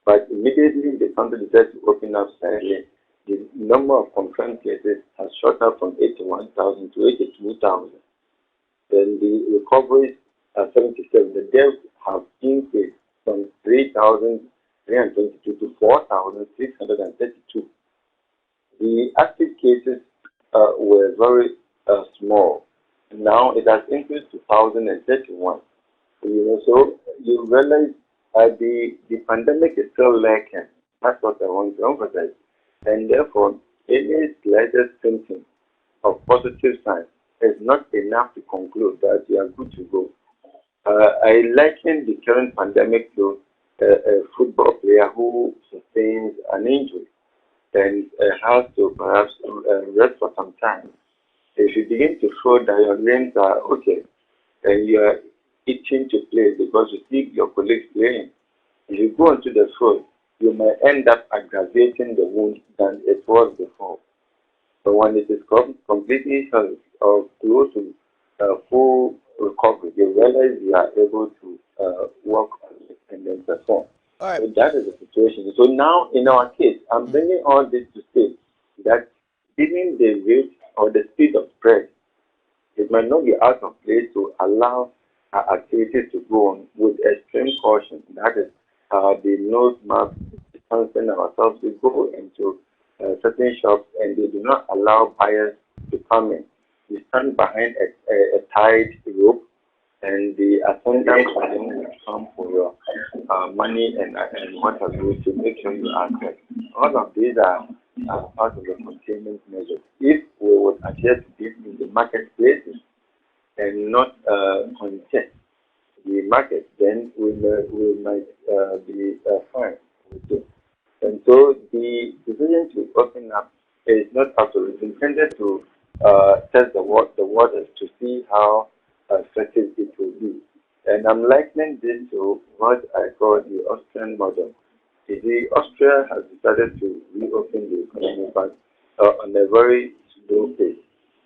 But immediately the country decided to open up slightly, the number of confirmed cases has shot up from 81,000 to 82,000. Then the recoveries are 77. The deaths have increased from 3,322 to 4,632. The active cases were very small. Now it has increased to 1,031. So you realize the pandemic is still lurking. That's what I want to emphasize. And therefore, any slightest symptom of positive signs is not enough to conclude that you are good to go. I liken the current pandemic to a football player who sustains an injury and has to perhaps rest for some time. If you begin to feel that your limbs are okay and you are itching to play because you see your colleagues playing, if you go into the field, you might end up aggravating the wound than it was before. But when it is completely healed or close to full recovery, you realize you are able to work on it and then perform. All right. So that is the situation. So now, in our case, I'm bringing all this to say that even the rate or the speed of spread, it might not be out of place to allow activities to go on with extreme caution. That is the nose mask, distancing ourselves. We go into certain shops and they do not allow buyers to come in. You stand behind a tied rope and the attendant will come for your money and what have you to make sure you are correct. All of these are part of the containment measures. If we would adhere to this in the marketplaces and not contest the market, then we might be fine with it. And so the decision to open up is not absolute. It's intended to test the waters to see how effective it will be. And I'm likening this to what I call the Austrian model. You see, Austria has decided to reopen the economy, but on a very slow pace.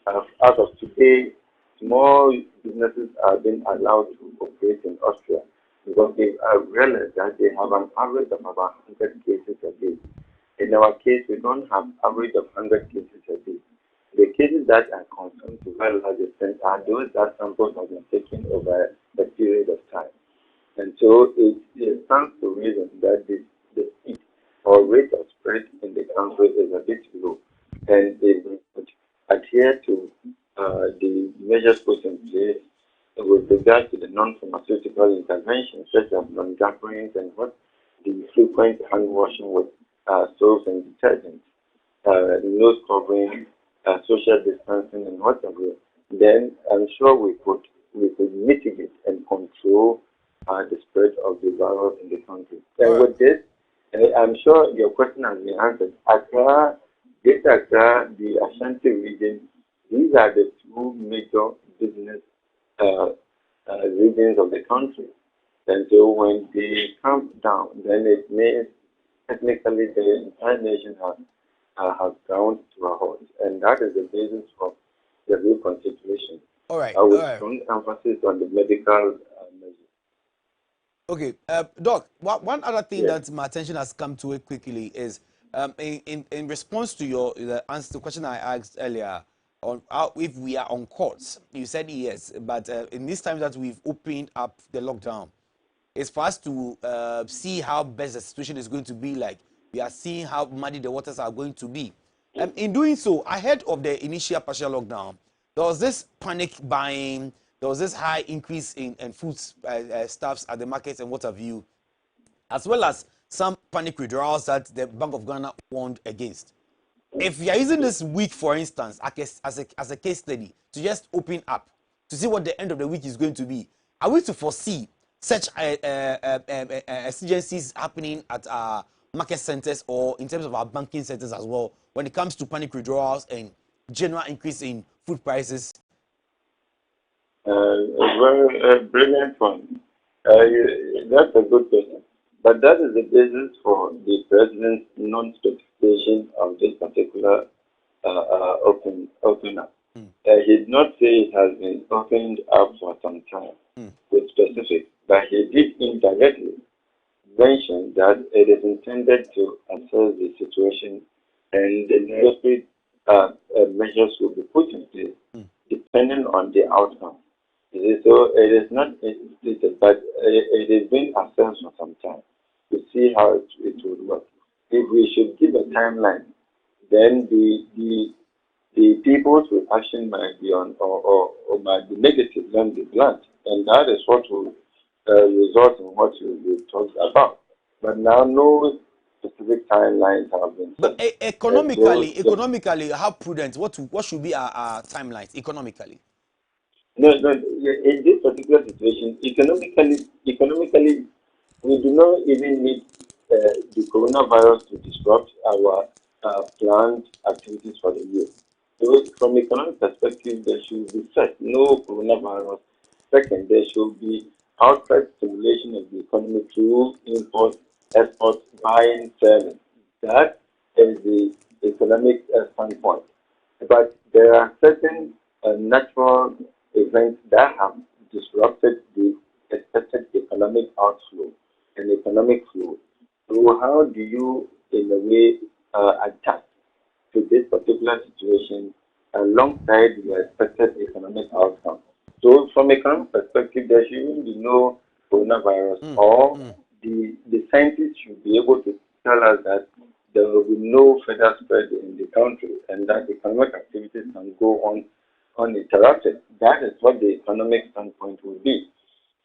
As of today, small businesses are being allowed to operate in Austria because they realized that they have an average of about 100 cases a day. In our case, we don't have average of 100 cases a day. The cases that are confirmed to very large extent are those that samples have been taken over a period of time. And so it stands to reason that the speed or rate of spread in the country is a bit low. And they would adhere to the measures put in place with regard to the non-pharmaceutical interventions such as non-gatherings and what the frequent hand washing with soaps and detergents, nose covering, social distancing and whatever, then I'm sure we could mitigate and control the spread of the virus in the country. And with this, I'm sure your question has been answered. Accra, Greater Accra, the Ashanti region, these are the two major business regions of the country. And so when they come down, then it means technically the entire nation has ground to a halt. And that is the basis for the reconstitution. All right. With strong emphasis on the medical measures. Okay, Doc, one other thing that my attention has come to it quickly is in response to the question I asked earlier on how, if we are on courts. You said yes, but in this time that we've opened up the lockdown, it's for us to see how best the situation is going to be like. We are seeing how muddy the waters are going to be. In doing so, ahead of the initial partial lockdown, there was this panic buying, there was this high increase in food stuffs at the markets and what have you, as well as some panic withdrawals that the Bank of Ghana warned against. If you are using this week, for instance, as a case study, to just open up, to see what the end of the week is going to be, are we to foresee such exigencies happening at our market centers or in terms of our banking centers as well when it comes to panic withdrawals and general increase in food prices? A very brilliant one. That's a good question. But that is the basis for the president's non-specification of this particular open up. He did not say it has been opened up for some time with specifics, but he did indirectly mention that it is intended to assess the situation and the necessary measures will be put in place depending on the outcome. So it is not explicit, but it is being assessed for some time to see how it would work. If we should give a timeline, then the people's reaction might be on or might be negative than the blunt, and that is what will result in what you talked about. But now no specific timelines have been set. But economically, how prudent? What should be our timelines economically? No. In this particular situation, economically, we do not even need the coronavirus to disrupt our planned activities for the year. So, from economic perspective, there should be set no coronavirus. Second, there should be outright stimulation of the economy through import, export, buying, selling. That is the economic standpoint. But there are certain natural events that have disrupted the expected economic outflow and economic flow. So how do you, in a way, adapt to this particular situation alongside the expected economic outcome. So from economic perspective, there shouldn't be no coronavirus, or the scientists should be able to tell us that there will be no further spread in the country and that economic activities can go on uninterrupted. That is what the economic standpoint will be.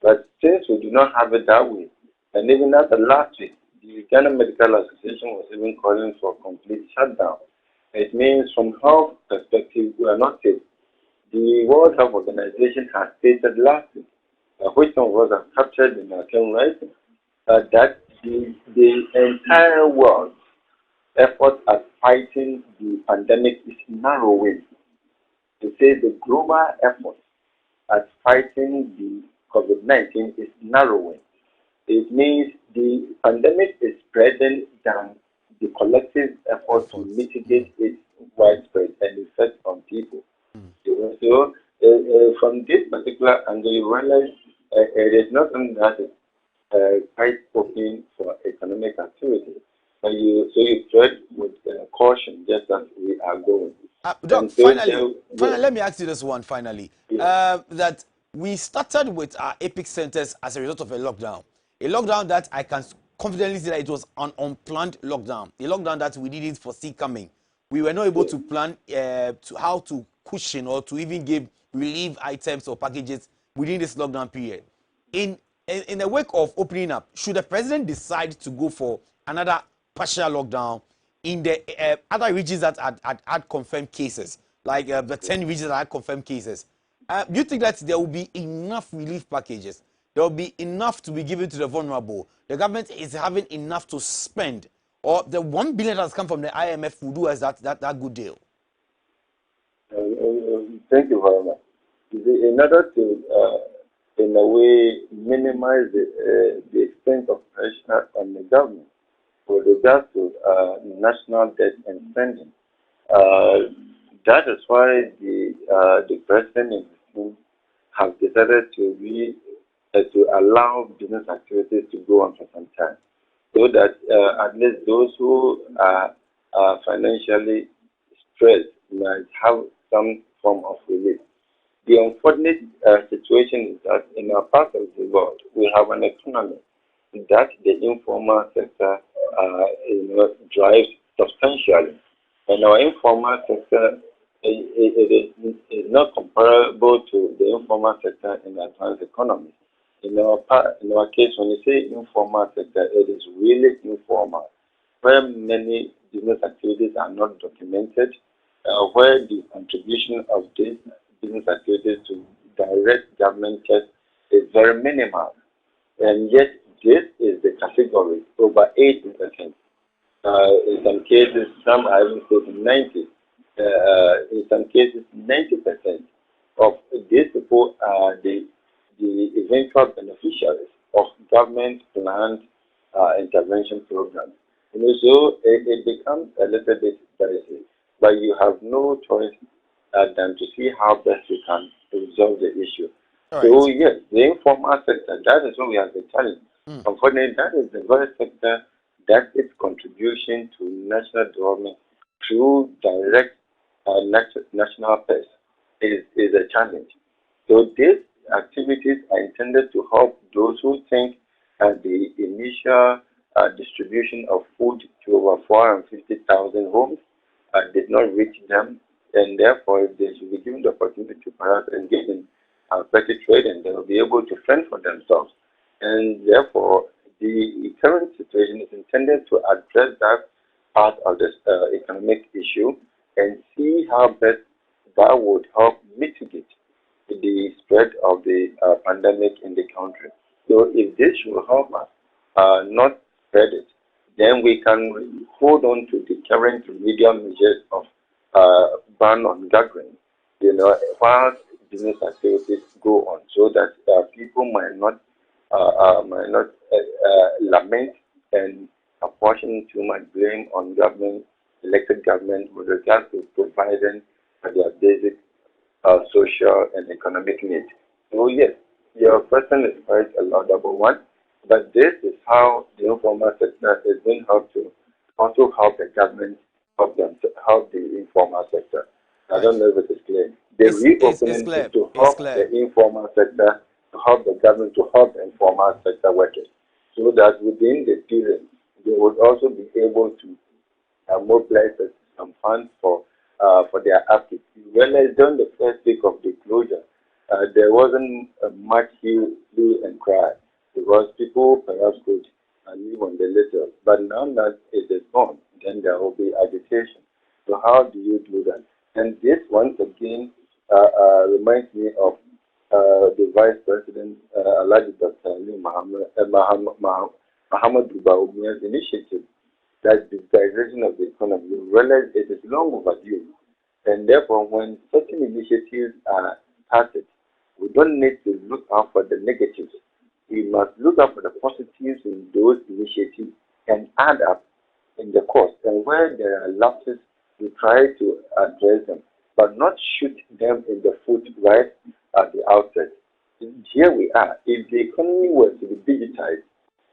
But since we do not have it that way, and even at the last week, the Ghana Medical Association was even calling for a complete shutdown. It means from health perspective, we are not safe. The World Health Organization has stated last week, which some of us have captured in our current writing, that the entire world effort at fighting the pandemic is narrowing. To say the global effort at fighting the COVID-19 is narrowing. It means the pandemic is spreading than the collective effort to mitigate its widespread and effect on people. So, from this particular angle, you realize it is not something that is quite open for economic activity. But you tread with caution, just as we are going. Doc, finally, let me ask you this one finally. That we started with our epic centers as a result of a lockdown. A lockdown that I can confidently say that it was an unplanned lockdown. A lockdown that we didn't foresee coming. We were not able to plan how to cushion or to even give relief items or packages within this lockdown period. In the wake of opening up, should the president decide to go for another partial lockdown in the other regions that had confirmed cases, like the 10 regions that had confirmed cases, do you think that there will be enough relief packages? There will be enough to be given to the vulnerable? The government is having enough to spend? Or the 1 billion that has come from the IMF will do as that good deal? Thank you very much. In order to, in a way, minimize the extent of pressure on the government with regards to national debt and spending, that is why the president and his team have decided to allow business activities to go on for some time, so that at least those who are financially stressed might have some form of relief. The unfortunate situation is that in our part of the world, we have an economy that the informal sector drives substantially. And our informal sector is not comparable to the informal sector in advanced economies. In our case, when you say informal sector, it is really informal, where many business activities are not documented, where the contribution of these business activities to direct government checks is very minimal. And yet, this is the category, over 80%. In some cases, some are even saying 90. In some cases, 90% of these people are the eventual beneficiaries of government planned intervention programs. So it becomes a little bit dicey, but you have no choice than to see how best you can resolve the issue. Right. So yes, the informal sector, that is what we have been challenged. Unfortunately, that is the very sector that its contribution to national development through direct national pay is a challenge. So these activities are intended to help those who think the initial distribution of food to over 450,000 homes did not reach them, and therefore if they should be given the opportunity to perhaps engage in petty trading, they will be able to fend for themselves. And therefore, the current situation is intended to address that part of this economic issue and see how best that would help mitigate the spread of the pandemic in the country. So if this will help us not spread it, then we can hold on to the current remedial measures of ban on gathering, while business activities go on, so that people might not lament and apportion too much blame on government, elected government, with regard to providing their basic social and economic needs. So yes, your question is quite a laudable one, but this is how the informal sector is being helped to also help the government help the informal sector. I Right. don't know if it is clear. The It's reopening is clear. to It's help the clear. informal sector, to help the government, to help the informal sector workers, so that within the period they would also be able to mobilize some funds for their upkeep. When I done the first week of the closure, there wasn't much hue and cry because people perhaps could live on the little. But now that it is gone, then there will be agitation. So how do you do that? And this once again reminds me of the Vice President Alhaji Dr. Ali Muhammad Umia's initiative, that digitization of the economy. You realize it is long overdue. And therefore, when certain initiatives are started, we don't need to look out for the negatives. We must look out for the positives in those initiatives and add up in the cost. And where there are lapses, we try to address them, but not shoot them in the foot right at the outset. Here we are. If the economy was to be digitized,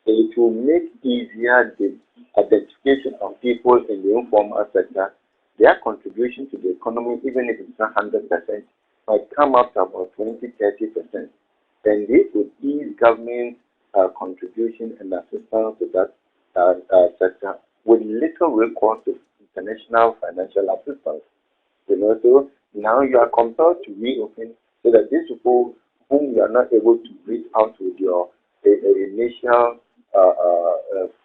it will make easier the identification of people in the informal sector. Their contribution to the economy, even if it's not 100%, might come up to about 20–30%. And this would ease government contribution and assistance to that sector with little recourse to international financial assistance. So now you are compelled to reopen so that these people whom you are not able to reach out with your initial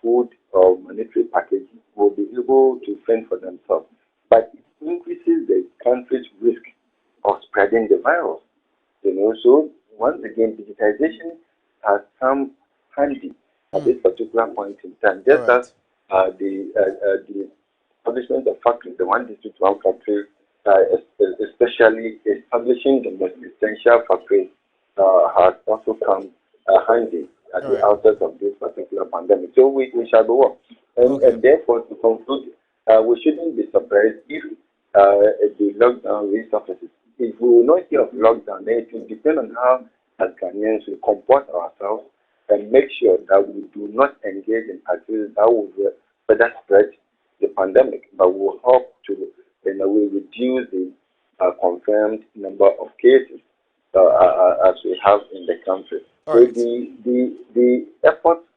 food or monetary package will be able to fend for themselves. But it increases the country's risk of spreading the virus. So once again, digitization has come handy at this particular point in time. Just All as the establishment of factories, the one district, one factory, especially establishing the most essential factories, has also come handy at the outset of this particular pandemic. So we shall go on. And therefore, to conclude, we shouldn't be surprised if the lockdown resurfaces. If we will not hear of lockdown, then it will depend on how, as Ghanaians, we comport ourselves and make sure that we do not engage in activities that will further spread the pandemic, but will help to, in a way, reduce the confirmed number of cases as we have in the country. So the efforts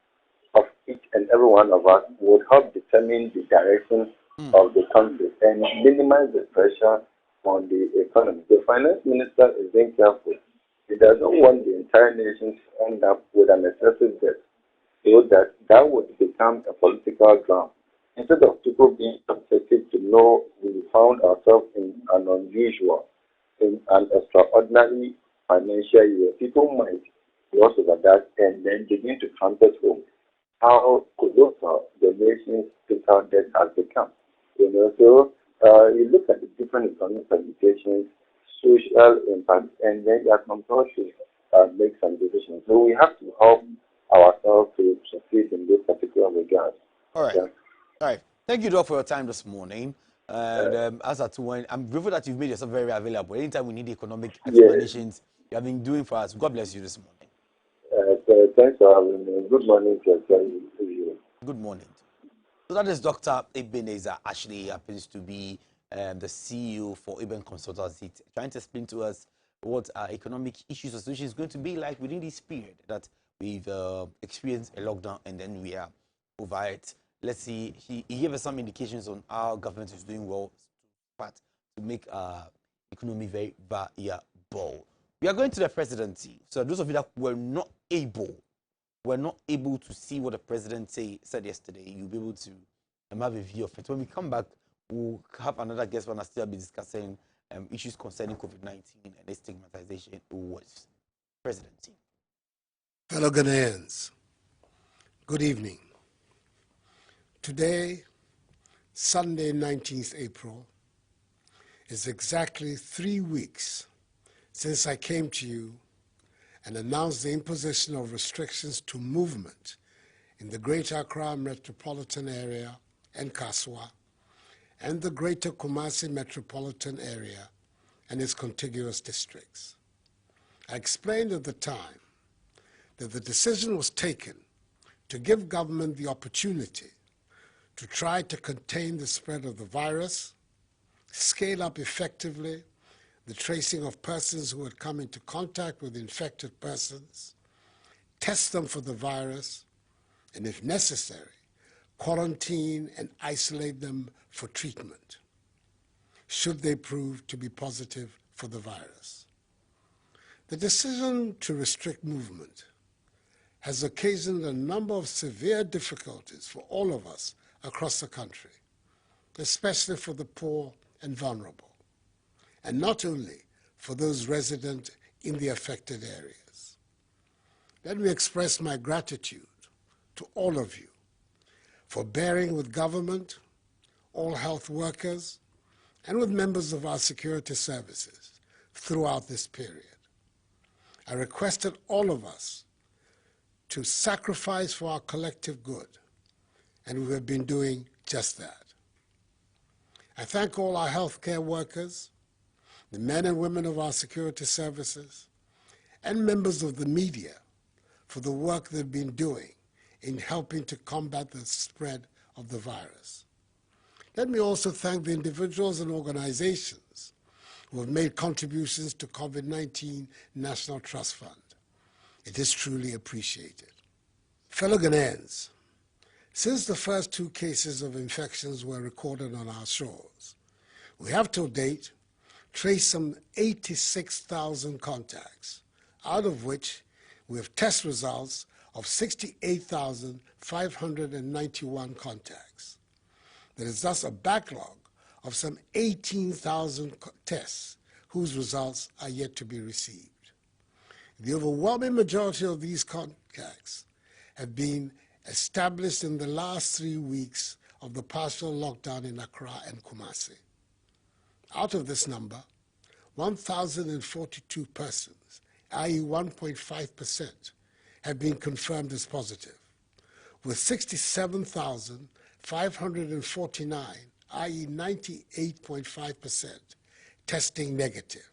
of each and every one of us would help determine the direction of the country and minimize the pressure on the economy. The finance minister is being careful. He doesn't want the entire nation to end up with an excessive debt, so that would become a political ground. Instead of people being subjected to know we found ourselves in an unusual, in an extraordinary financial year, people might gloss over that and then begin to trumpet home how colossal the nation's fiscal debt has become. So you look at the different economic implications, social impact, and then you are compelled to make some decisions. So we have to help ourselves to succeed in this particular regard. All right. Yeah. All right. Thank you, Doc, for your time this morning. And as at when, I'm grateful that you've made yourself very available. Anytime we need economic explanations, you have been doing for us. God bless you this morning. So thanks for having me. Good morning to you. Good morning. So that is Dr. Ebenezer. Actually happens to be the CEO for Eben Consultancy, trying to explain to us what economic issues or solutions is going to be like within this period that we've experienced a lockdown and then we are over it. Let's see, he gave us some indications on how government is doing well to make economy very viable. We are going to the presidency. So those of you that were not able to see what the president said yesterday, you'll be able to have a view of it. When we come back, we'll have another guest and I'll still be discussing issues concerning COVID-19 and the stigmatization towards presidency. Fellow Ghanaians, good evening. Today, Sunday, 19th April, is exactly 3 weeks since I came to you and announced the imposition of restrictions to movement in the Greater Accra Metropolitan Area and Kaswa, and the Greater Kumasi Metropolitan Area and its contiguous districts. I explained at the time that the decision was taken to give government the opportunity to try to contain the spread of the virus, scale up effectively the tracing of persons who had come into contact with infected persons, test them for the virus, and if necessary, quarantine and isolate them for treatment, should they prove to be positive for the virus. The decision to restrict movement has occasioned a number of severe difficulties for all of us across the country, especially for the poor and vulnerable, and not only for those resident in the affected areas. Let me express my gratitude to all of you for bearing with government, all health workers, and with members of our security services throughout this period. I requested all of us to sacrifice for our collective good, and we have been doing just that. I thank all our healthcare workers, the men and women of our security services, and members of the media for the work they've been doing in helping to combat the spread of the virus. Let me also thank the individuals and organizations who have made contributions to COVID-19 National Trust Fund. It is truly appreciated. Fellow Ghanaians, since the first 2 cases of infections were recorded on our shores, we have to date traced some 86,000 contacts, out of which we have test results of 68,591 contacts. There is thus a backlog of some 18,000 tests whose results are yet to be received. The overwhelming majority of these contacts have been established in the last 3 weeks of the partial lockdown in Accra and Kumasi. Out of this number, 1,042 persons, i.e. 1.5%, have been confirmed as positive, with 67,549, i.e. 98.5%, testing negative.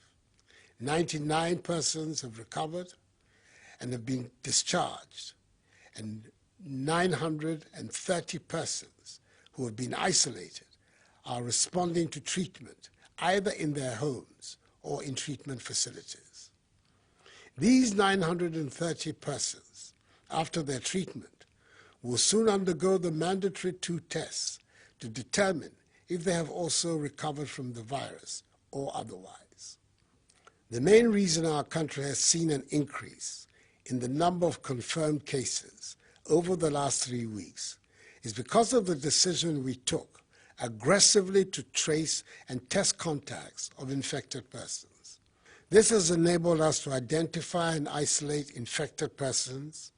99 persons have recovered and have been discharged, and 930 persons who have been isolated are responding to treatment either in their homes or in treatment facilities. These 930 persons, after their treatment, will soon undergo the mandatory 2 tests to determine if they have also recovered from the virus or otherwise. The main reason our country has seen an increase in the number of confirmed cases over the last 3 weeks is because of the decision we took aggressively to trace and test contacts of infected persons. This has enabled us to identify and isolate infected persons,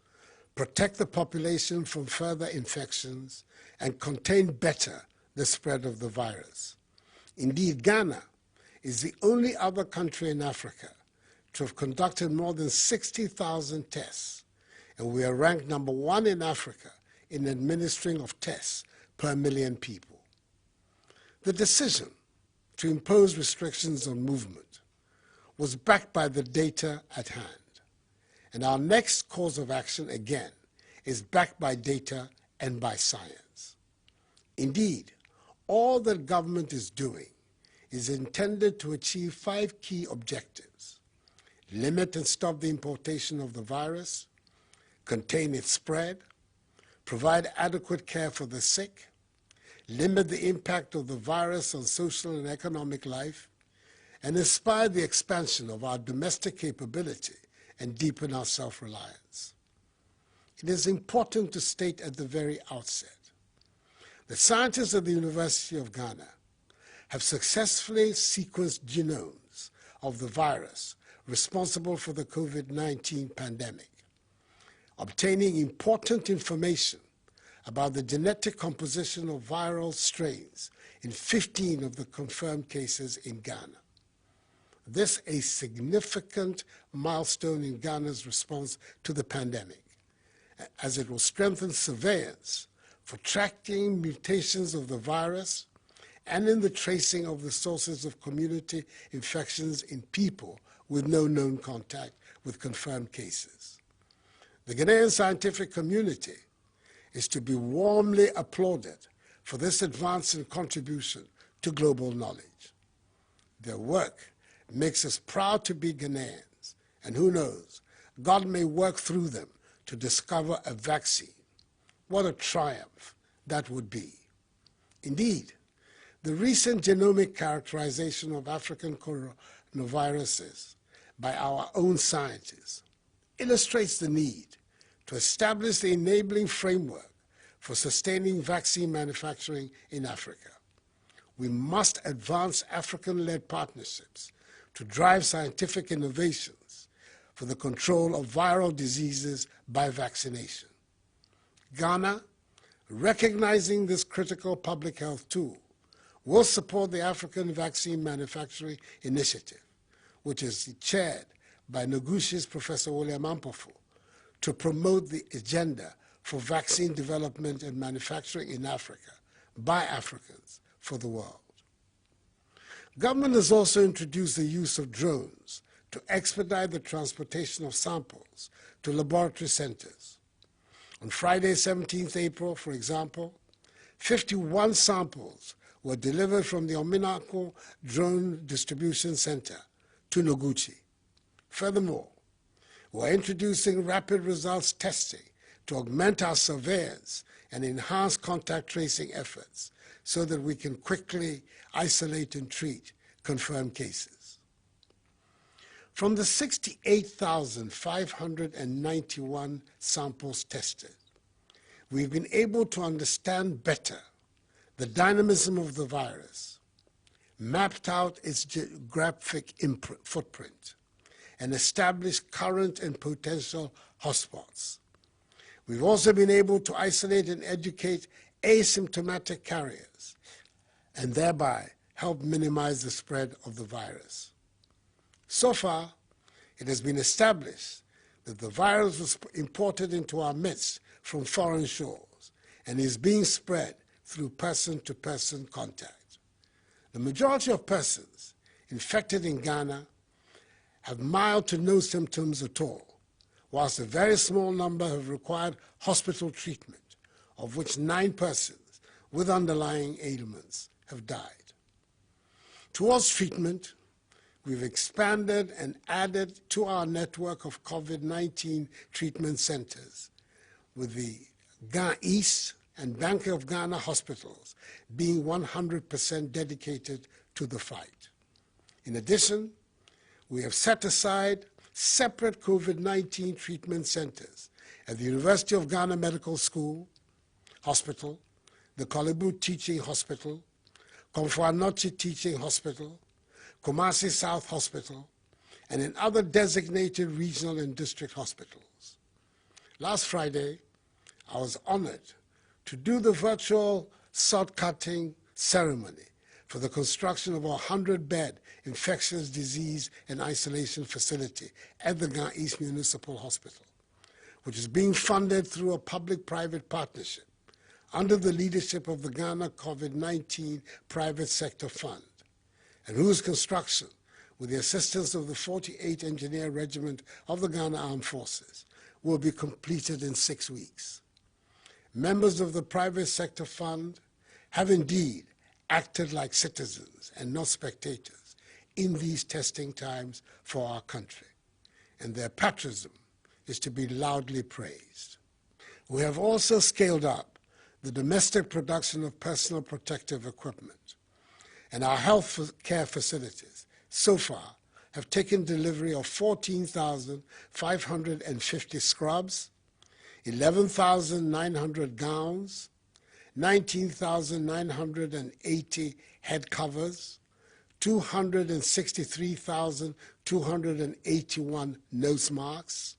protect the population from further infections, and contain better the spread of the virus. Indeed, Ghana is the only other country in Africa to have conducted more than 60,000 tests, and we are ranked number 1 in Africa in administering of tests per million people. The decision to impose restrictions on movement was backed by the data at hand, and our next course of action, again, is backed by data and by science. Indeed, all that government is doing is intended to achieve 5 key objectives: limit and stop the importation of the virus, contain its spread, provide adequate care for the sick, limit the impact of the virus on social and economic life, and inspire the expansion of our domestic capability and deepen our self-reliance. It is important to state at the very outset that scientists at the University of Ghana have successfully sequenced genomes of the virus responsible for the COVID-19 pandemic, obtaining important information about the genetic composition of viral strains in 15 of the confirmed cases in Ghana. This is a significant milestone in Ghana's response to the pandemic, as it will strengthen surveillance for tracking mutations of the virus and in the tracing of the sources of community infections in people with no known contact with confirmed cases. The Ghanaian scientific community is to be warmly applauded for this advance and contribution to global knowledge. Their work makes us proud to be Ghanaians, and who knows, God may work through them to discover a vaccine. What a triumph that would be. Indeed, the recent genomic characterization of African coronaviruses by our own scientists illustrates the need to establish the enabling framework for sustaining vaccine manufacturing in Africa. We must advance African-led partnerships to drive scientific innovations for the control of viral diseases by vaccination. Ghana, recognizing this critical public health tool, will support the African Vaccine Manufacturing Initiative, which is chaired by Noguchi's Professor William Ampofo, to promote the agenda for vaccine development and manufacturing in Africa by Africans for the world. Government has also introduced the use of drones to expedite the transportation of samples to laboratory centers. On Friday, 17th April, for example, 51 samples were delivered from the Ominako Drone Distribution Center to Noguchi. Furthermore, we're introducing rapid results testing to augment our surveillance and enhance contact tracing efforts so that we can quickly isolate and treat confirmed cases. From the 68,591 samples tested, we've been able to understand better the dynamism of the virus, mapped out its geographic footprint, and established current and potential hotspots. We've also been able to isolate and educate asymptomatic carriers and thereby help minimize the spread of the virus. So far, it has been established that the virus was imported into our midst from foreign shores and is being spread through person-to-person contact. The majority of persons infected in Ghana have mild to no symptoms at all, whilst a very small number have required hospital treatment, of which 9 persons with underlying ailments have died. Towards treatment, we've expanded and added to our network of COVID-19 treatment centers, with the Ghana East and Bank of Ghana hospitals being 100% dedicated to the fight. In addition, we have set aside separate COVID-19 treatment centers at the University of Ghana Medical School, Hospital, the Kolebu Teaching Hospital, Komfo-Anokye Teaching Hospital, Kumasi South Hospital, and in other designated regional and district hospitals. Last Friday, I was honored to do the virtual sod-cutting ceremony for the construction of a 100-bed infectious disease and isolation facility at the Ghana East Municipal Hospital, which is being funded through a public-private partnership under the leadership of the Ghana COVID-19 Private Sector Fund, and whose construction, with the assistance of the 48th Engineer Regiment of the Ghana Armed Forces, will be completed in 6 weeks. Members of the Private Sector Fund have indeed acted like citizens and not spectators in these testing times for our country, and their patriotism is to be loudly praised. We have also scaled up the domestic production of personal protective equipment, and our health care facilities so far have taken delivery of 14,550 scrubs, 11,900 gowns, 19,980 head covers, 263,281 nose masks,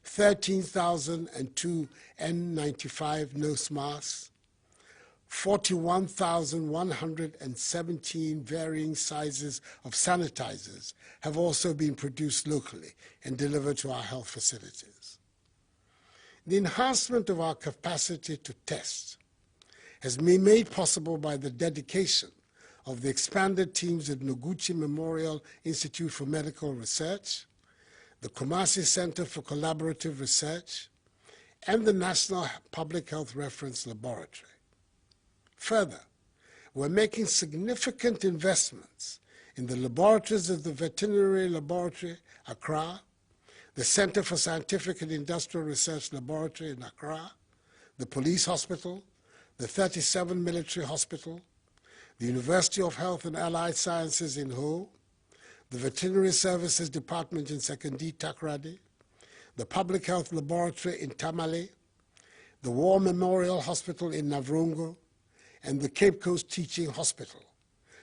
13,002 N95 nose masks, 41,117 varying sizes of sanitizers have also been produced locally and delivered to our health facilities. The enhancement of our capacity to test has been made possible by the dedication of the expanded teams at Noguchi Memorial Institute for Medical Research, the Kumasi Center for Collaborative Research, and the National Public Health Reference Laboratory. Further, we're making significant investments in the laboratories of the Veterinary Laboratory, Accra, the Center for Scientific and Industrial Research Laboratory in Accra, the Police Hospital, the 37 Military Hospital, the University of Health and Allied Sciences in Ho, the Veterinary Services Department in Sekondi Takoradi, the Public Health Laboratory in Tamale, the War Memorial Hospital in Navrongo, and the Cape Coast Teaching Hospital,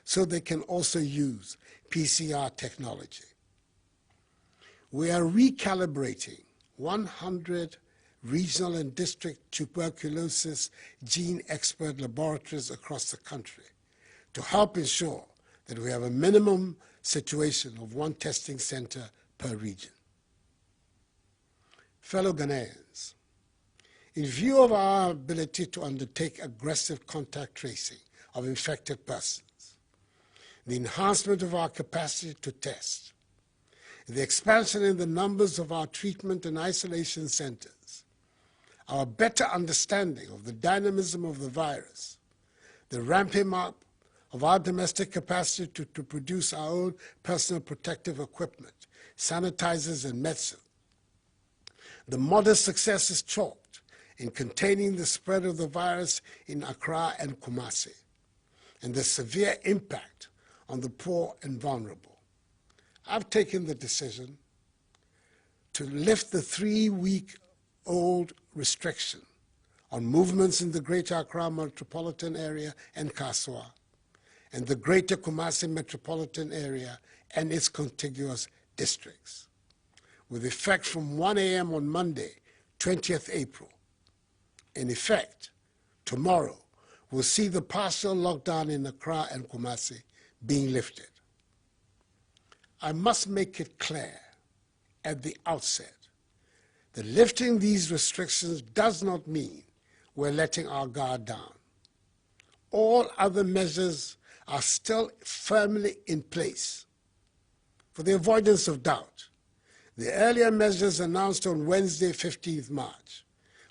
so they can also use PCR technology. We are recalibrating 100 regional and district tuberculosis gene expert laboratories across the country to help ensure that we have a minimum situation of one testing center per region. Fellow Ghanaians, in view of our ability to undertake aggressive contact tracing of infected persons, the enhancement of our capacity to test, the expansion in the numbers of our treatment and isolation centers, our better understanding of the dynamism of the virus, the ramping up of our domestic capacity to produce our own personal protective equipment, sanitizers and medicine, the modest successes chalked in containing the spread of the virus in Accra and Kumasi, and the severe impact on the poor and vulnerable. I've taken the decision to lift the 3-week-old restriction on movements in the Greater Accra metropolitan area and Kaswa, and the Greater Kumasi metropolitan area and its contiguous districts, with effect from 1 a.m. on Monday, 20th April. In effect, tomorrow, we'll see the partial lockdown in Accra and Kumasi being lifted. I must make it clear at the outset that lifting these restrictions does not mean we're letting our guard down. All other measures are still firmly in place. For the avoidance of doubt, the earlier measures announced on Wednesday, 15th March,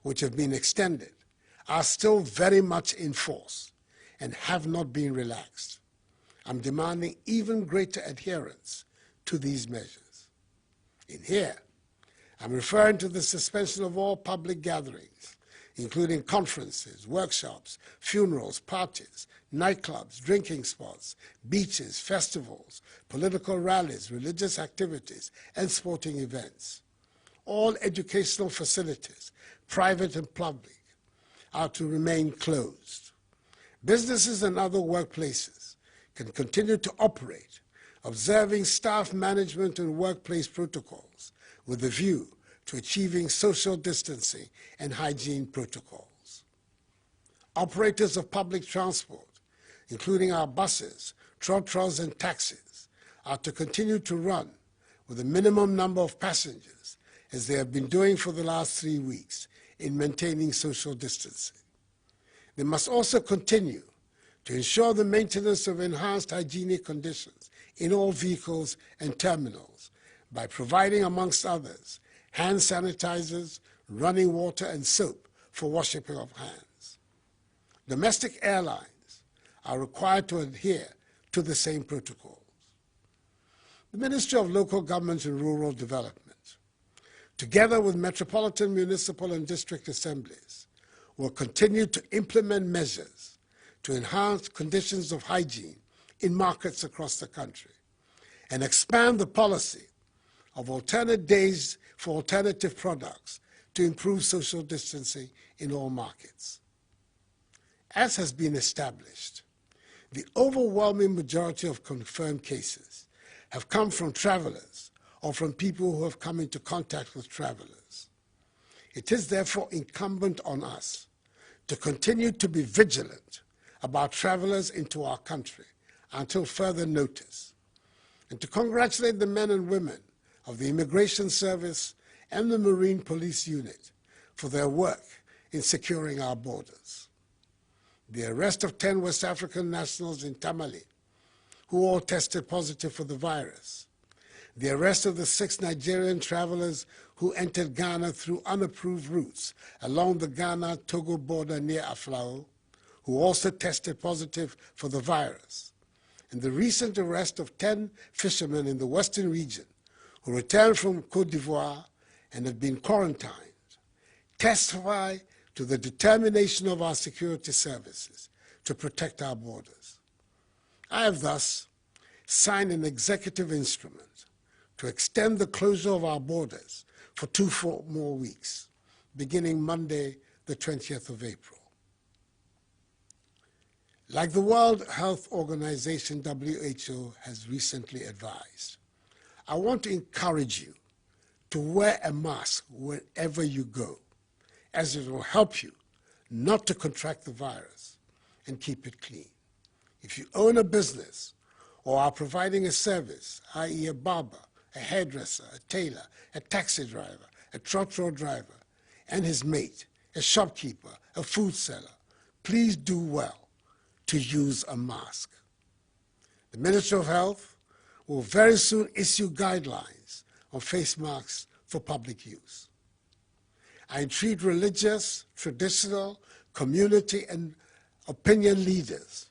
which have been extended, are still very much in force and have not been relaxed. I'm demanding even greater adherence to these measures. In here, I'm referring to the suspension of all public gatherings, including conferences, workshops, funerals, parties, nightclubs, drinking spots, beaches, festivals, political rallies, religious activities, and sporting events. All educational facilities, private and public, are to remain closed. Businesses and other workplaces can continue to operate, observing staff management and workplace protocols with a view to achieving social distancing and hygiene protocols. Operators of public transport, including our buses, trotros, and taxis, are to continue to run with a minimum number of passengers, as they have been doing for the last 3 weeks in maintaining social distancing. They must also continue to ensure the maintenance of enhanced hygienic conditions in all vehicles and terminals by providing, amongst others, hand sanitizers, running water, and soap for washing of hands. Domestic airlines are required to adhere to the same protocols. The Ministry of Local Government and Rural Development, together with metropolitan, municipal, and district assemblies, will continue to implement measures to enhance conditions of hygiene in markets across the country and expand the policy of alternate days for alternative products to improve social distancing in all markets. As has been established, the overwhelming majority of confirmed cases have come from travelers or from people who have come into contact with travelers. It is therefore incumbent on us to continue to be vigilant about travelers into our country until further notice, and to congratulate the men and women of the Immigration Service and the Marine Police Unit for their work in securing our borders. The arrest of 10 West African nationals in Tamale, who all tested positive for the virus. The arrest of the 6 Nigerian travelers who entered Ghana through unapproved routes along the Ghana-Togo border near Aflao, who also tested positive for the virus, and the recent arrest of 10 fishermen in the western region who returned from Côte d'Ivoire and have been quarantined, testify to the determination of our security services to protect our borders. I have thus signed an executive instrument to extend the closure of our borders for 2 more weeks, beginning Monday, the 20th of April. Like the World Health Organization, WHO, has recently advised, I want to encourage you to wear a mask wherever you go, as it will help you not to contract the virus and keep it clean. If you own a business or are providing a service, i.e. a barber, a hairdresser, a tailor, a taxi driver, a trotro driver, and his mate, a shopkeeper, a food seller, please do well to use a mask. The Ministry of Health will very soon issue guidelines on face masks for public use. I entreat religious, traditional, community, and opinion leaders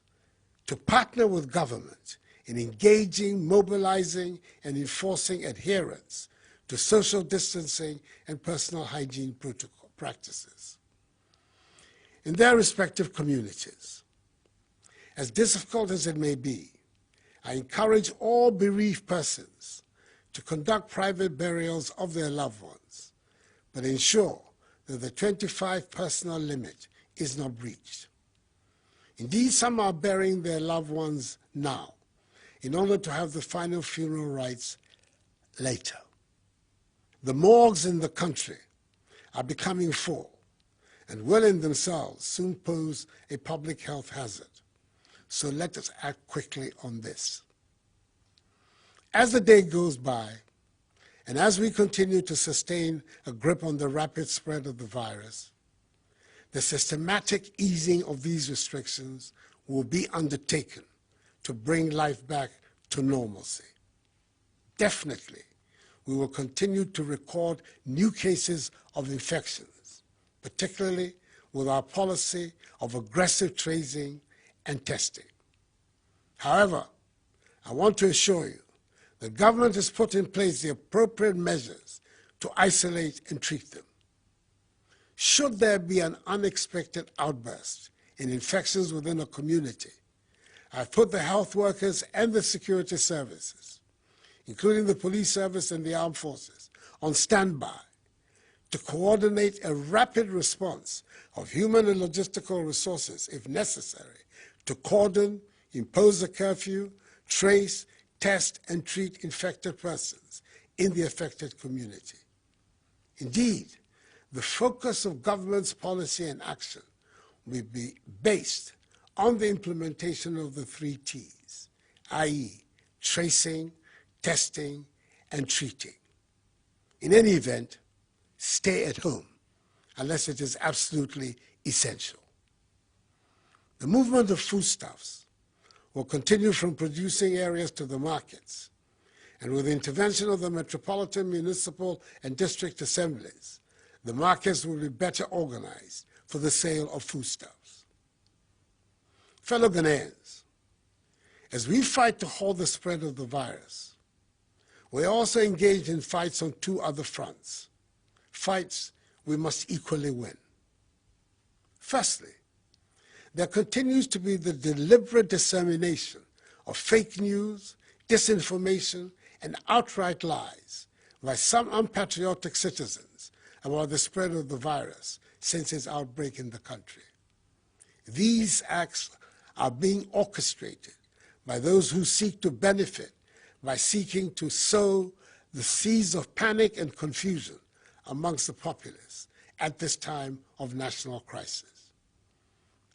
to partner with government in engaging, mobilizing, and enforcing adherence to social distancing and personal hygiene protocol practices in their respective communities. As difficult as it may be, I encourage all bereaved persons to conduct private burials of their loved ones, but ensure that the 25 personal limit is not breached. Indeed, some are burying their loved ones now in order to have the final funeral rites later. The morgues in the country are becoming full and will in themselves soon pose a public health hazard. So let us act quickly on this. As the day goes by, and as we continue to sustain a grip on the rapid spread of the virus, the systematic easing of these restrictions will be undertaken to bring life back to normalcy. Definitely, we will continue to record new cases of infections, particularly with our policy of aggressive tracing and testing. However, I want to assure you the government has put in place the appropriate measures to isolate and treat them. Should there be an unexpected outburst in infections within a community, I've put the health workers and the security services, including the police service and the armed forces, on standby to coordinate a rapid response of human and logistical resources, if necessary, to cordon, impose a curfew, trace, test, and treat infected persons in the affected community. Indeed, the focus of government's policy and action will be based on the implementation of the 3 T's, i.e. tracing, testing, and treating. In any event, stay at home unless it is absolutely essential. The movement of foodstuffs will continue from producing areas to the markets, and with the intervention of the metropolitan, municipal, and district assemblies, the markets will be better organized for the sale of foodstuffs. Fellow Ghanaians, as we fight to halt the spread of the virus, we're also engaged in fights on 2 other fronts, fights we must equally win. Firstly, there continues to be the deliberate dissemination of fake news, disinformation, and outright lies by some unpatriotic citizens about the spread of the virus since its outbreak in the country. These acts are being orchestrated by those who seek to benefit by seeking to sow the seeds of panic and confusion amongst the populace at this time of national crisis.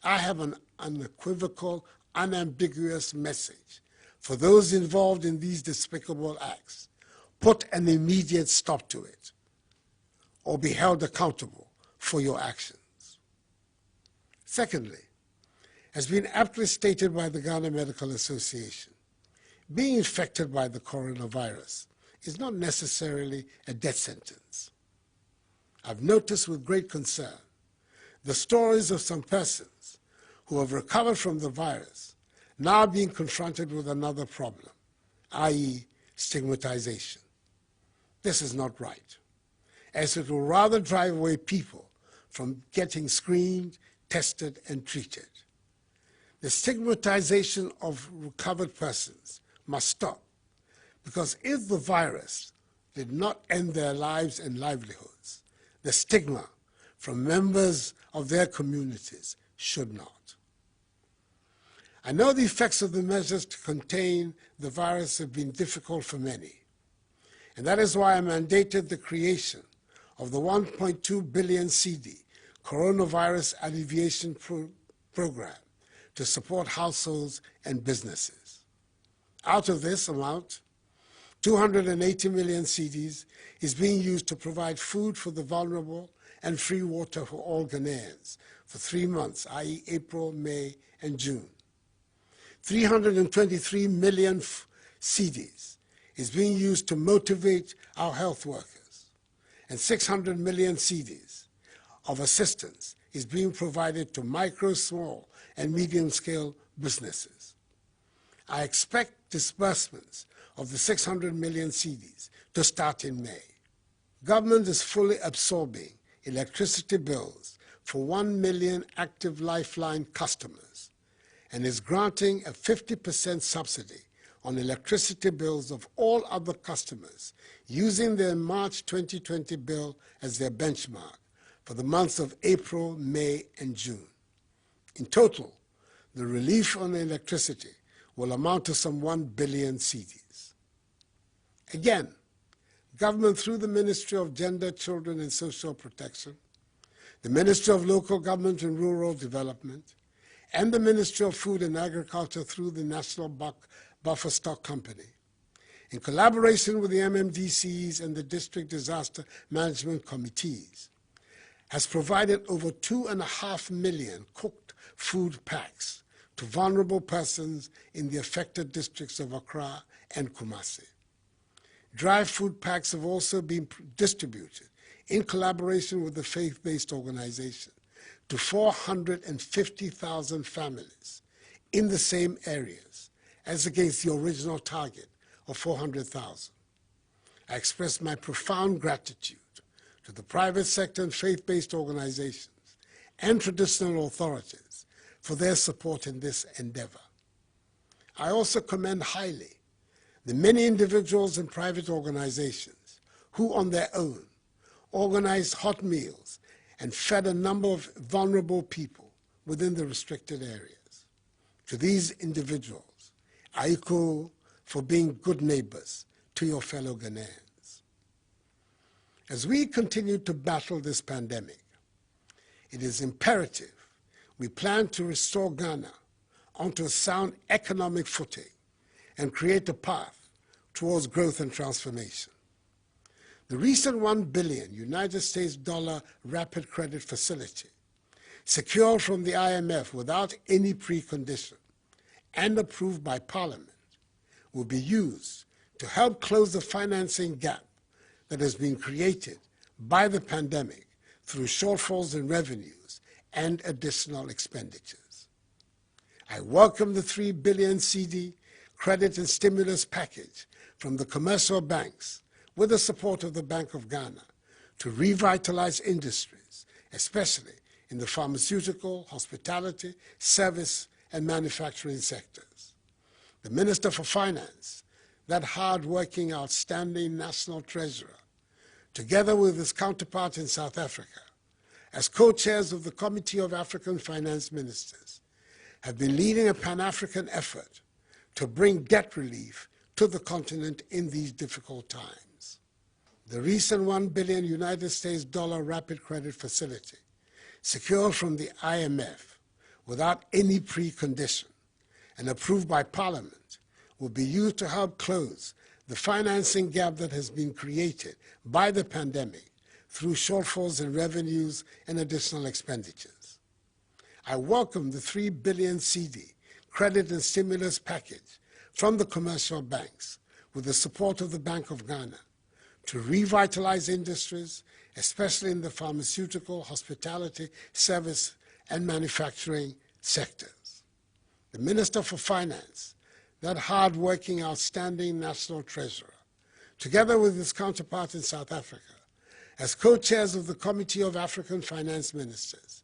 I have an unequivocal, unambiguous message for those involved in these despicable acts. Put an immediate stop to it, or be held accountable for your actions. Secondly, as been aptly stated by the Ghana Medical Association, being infected by the coronavirus is not necessarily a death sentence. I've noticed with great concern the stories of some persons who have recovered from the virus now being confronted with another problem, i.e. stigmatization. This is not right, as it will rather drive away people from getting screened, tested, and treated. The stigmatization of recovered persons must stop, because if the virus did not end their lives and livelihoods, the stigma from members of their communities should not. I know the effects of the measures to contain the virus have been difficult for many, and that is why I mandated the creation of the 1.2 billion CD Coronavirus Alleviation Program to support households and businesses. Out of this amount, 280 million cedis is being used to provide food for the vulnerable and free water for all Ghanaians for 3 months, i.e. April, May, and June. 323 million cedis is being used to motivate our health workers, and 600 million cedis of assistance is being provided to micro, small, and medium-scale businesses. I expect disbursements of the 600 million cedis to start in May. Government is fully absorbing electricity bills for 1 million active Lifeline customers and is granting a 50% subsidy on electricity bills of all other customers using their March 2020 bill as their benchmark for the months of April, May, and June. In total, the relief on electricity will amount to some 1 billion cedis. Again, government through the Ministry of Gender, Children and Social Protection, the Ministry of Local Government and Rural Development, and the Ministry of Food and Agriculture through the National Buffer Stock Company, in collaboration with the MMDCs and the District Disaster Management Committees, has provided over 2.5 million cooked food packs to vulnerable persons in the affected districts of Accra and Kumasi. Dry food packs have also been distributed in collaboration with the faith-based organization to 450,000 families in the same areas as against the original target of 400,000. I express my profound gratitude to the private sector and faith-based organizations and traditional authorities for their support in this endeavor. I also commend highly the many individuals and private organizations who on their own organized hot meals and fed a number of vulnerable people within the restricted areas. To these individuals, I echo for being good neighbors to your fellow Ghanaians. As we continue to battle this pandemic, it is imperative we plan to restore Ghana onto a sound economic footing and create a path towards growth and transformation. The recent $1 billion United States dollar rapid credit facility, secured from the IMF without any precondition and approved by Parliament, will be used to help close the financing gap that has been created by the pandemic through shortfalls in revenues and additional expenditures. I welcome the 3 billion CD credit and stimulus package from the commercial banks with the support of the Bank of Ghana to revitalize industries, especially in the pharmaceutical, hospitality, service, and manufacturing sectors. The Minister for Finance, that hard-working, outstanding national treasurer, together with his counterpart in South Africa, as co-chairs of the Committee of African Finance Ministers, have been leading a Pan-African effort to bring debt relief to the continent in these difficult times. The recent $1 billion United States dollar rapid credit facility, secured from the IMF without any precondition and approved by Parliament, will be used to help close the financing gap that has been created by the pandemic through shortfalls in revenues and additional expenditures. I welcome the 3 billion CD credit and stimulus package from the commercial banks with the support of the Bank of Ghana to revitalize industries, especially in the pharmaceutical, hospitality, service, and manufacturing sectors. The Minister for Finance, that hard-working, outstanding national treasurer, together with his counterpart in South Africa, as co-chairs of the Committee of African Finance Ministers,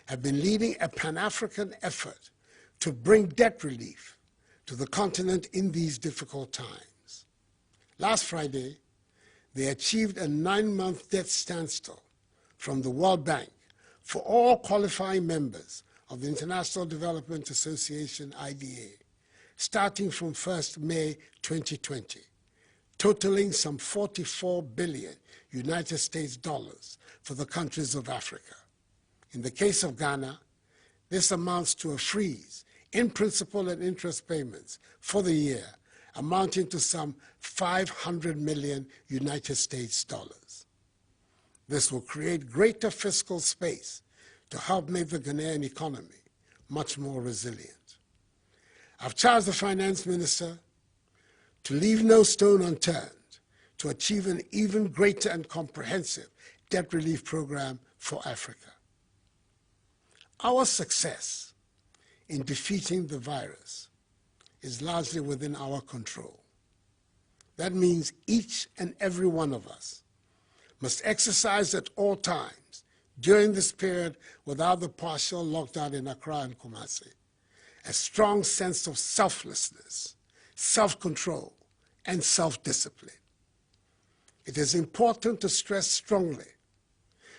have been leading a Pan-African effort to bring debt relief to the continent in these difficult times. Last Friday, they achieved a 9-month debt standstill from the World Bank for all qualifying members of the International Development Association, IDA, starting from 1st May 2020, totaling some 44 billion United States dollars for the countries of Africa. In the case of Ghana, this amounts to a freeze in principal and interest payments for the year, amounting to some 500 million United States dollars. This will create greater fiscal space to help make the Ghanaian economy much more resilient. I've charged the finance minister to leave no stone unturned to achieve an even greater and comprehensive debt relief program for Africa. Our success in defeating the virus is largely within our control. That means each and every one of us must exercise at all times during this period without the partial lockdown in Accra and Kumasi a strong sense of selflessness, self-control, and self-discipline. It is important to stress strongly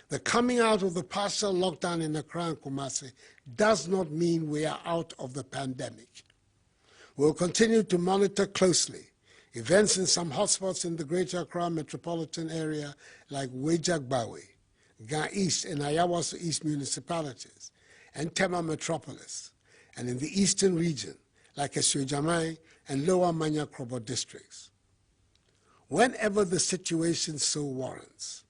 that coming out of the partial lockdown in Accra and Kumasi does not mean we are out of the pandemic. We will continue to monitor closely events in some hotspots in the Greater Accra metropolitan area like Wejagbawe, Ga East and Ayawaso East municipalities, and Tema metropolis, and in the eastern region like Esuejamai and Lower Manya Krobo districts. Whenever the situation so warrants,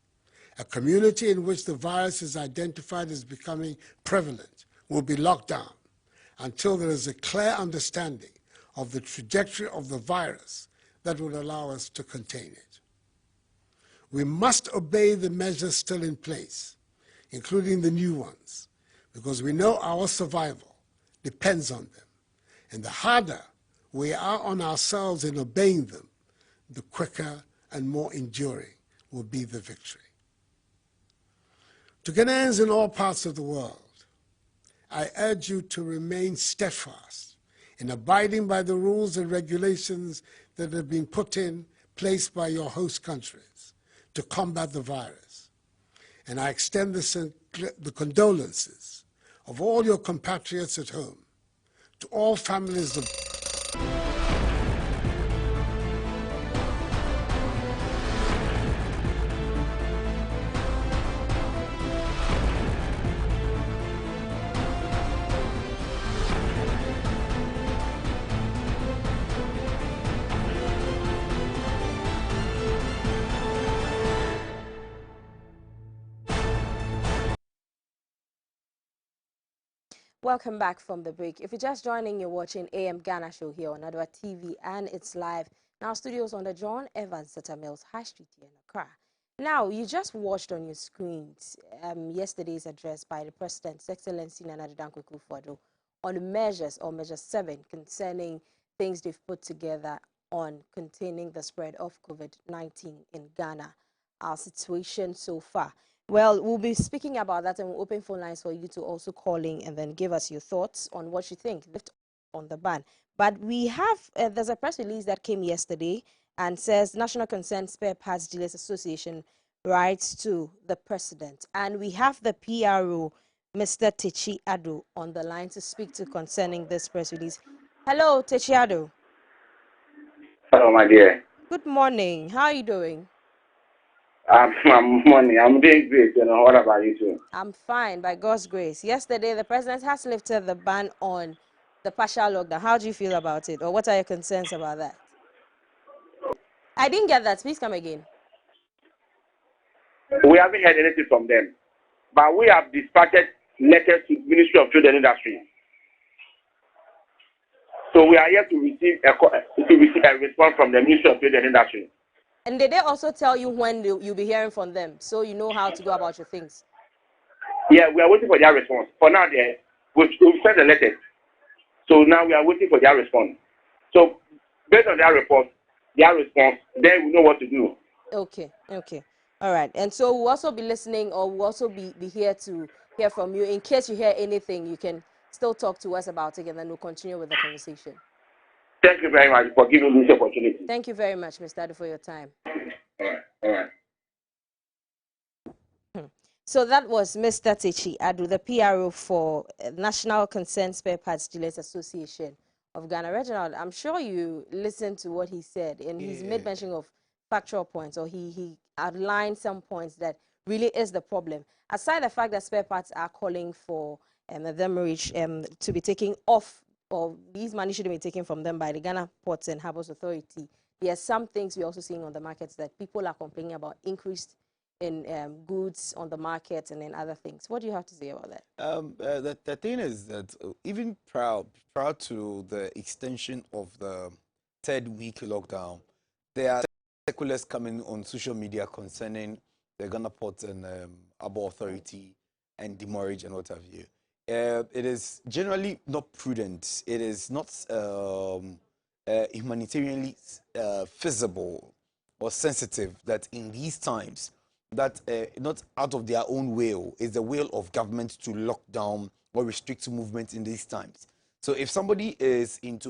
a community in which the virus is identified as becoming prevalent will be locked down until there is a clear understanding of the trajectory of the virus that would allow us to contain it. We must obey the measures still in place, including the new ones, because we know our survival depends on them. And the harder we are on ourselves in obeying them, the quicker and more enduring will be the victory. To Ghanaians in all parts of the world, I urge you to remain steadfast in abiding by the rules and regulations that have been put in place by your host countries to combat the virus. And I extend the condolences of all your compatriots at home to all families of Welcome back from the break. If you're just joining, you're watching AM Ghana show here on Adoatv, and it's live. Now, studios on the John Evans Seta Mills High Street here in Accra. Now, you just watched on your screens yesterday's address by the President, His Excellency Nana Dankwa Akufo-Addo, on measures, or Measure 7, concerning things they've put together on containing the spread of COVID-19 in Ghana. Our situation so far. Well, we'll be speaking about that, and we'll open phone lines for you to also call in and then give us your thoughts on what you think on the ban. But we have, there's a press release that came yesterday and says National Concerned Spare Parts Dealers Association writes to the President. And we have the PRO, Mr. Techi Ado, on the line to speak to concerning this press release. Hello, Techi Ado. Hello, my dear. Good morning. How are you doing? I'm doing great. What about you too? I'm fine, by God's grace. Yesterday, the President has lifted the ban on the partial lockdown. How do you feel about it? Or what are your concerns about that? I didn't get that. Please come again. We haven't heard anything from them. But we have dispatched letters to the Ministry of Trade and Industry. So we are here to receive a response from the Ministry of Trade and Industry. And did they also tell you when you'll be hearing from them, so you know how to go about your things? Yeah, we are waiting for their response. For now, We've sent the letters. So now we are waiting for their response. So based on their response, then we know what to do. Okay, okay. All right. And so we'll also be listening, or we'll also be here to hear from you. In case you hear anything, you can still talk to us about it, and then we'll continue with the conversation. Thank you very much for giving me this opportunity. Thank you very much, Mr. Adu, for your time. All right. All right. So that was Mr. Techi Adu, the PRO for National Concerned Spare Parts Dealers Association of Ghana. Reginald, I'm sure you listened to what he said, and he's made mention of factual points, or he outlined some points that really is the problem. Aside the fact that spare parts are calling for them to be taken off, or these money shouldn't be taken from them by the Ghana Ports and Harbours Authority, there are some things we're also seeing on the markets that people are complaining about increased in goods on the market and then other things. What do you have to say about that? The thing is that even prior to the extension of the third week lockdown, there are circulars coming on social media concerning the Ghana Port and Harbour Authority and demurrage and what have you. It is generally not prudent. It is not humanitarianly feasible or sensitive that in these times that not out of their own will is the will of government to lock down or restrict movement in these times. So if somebody is into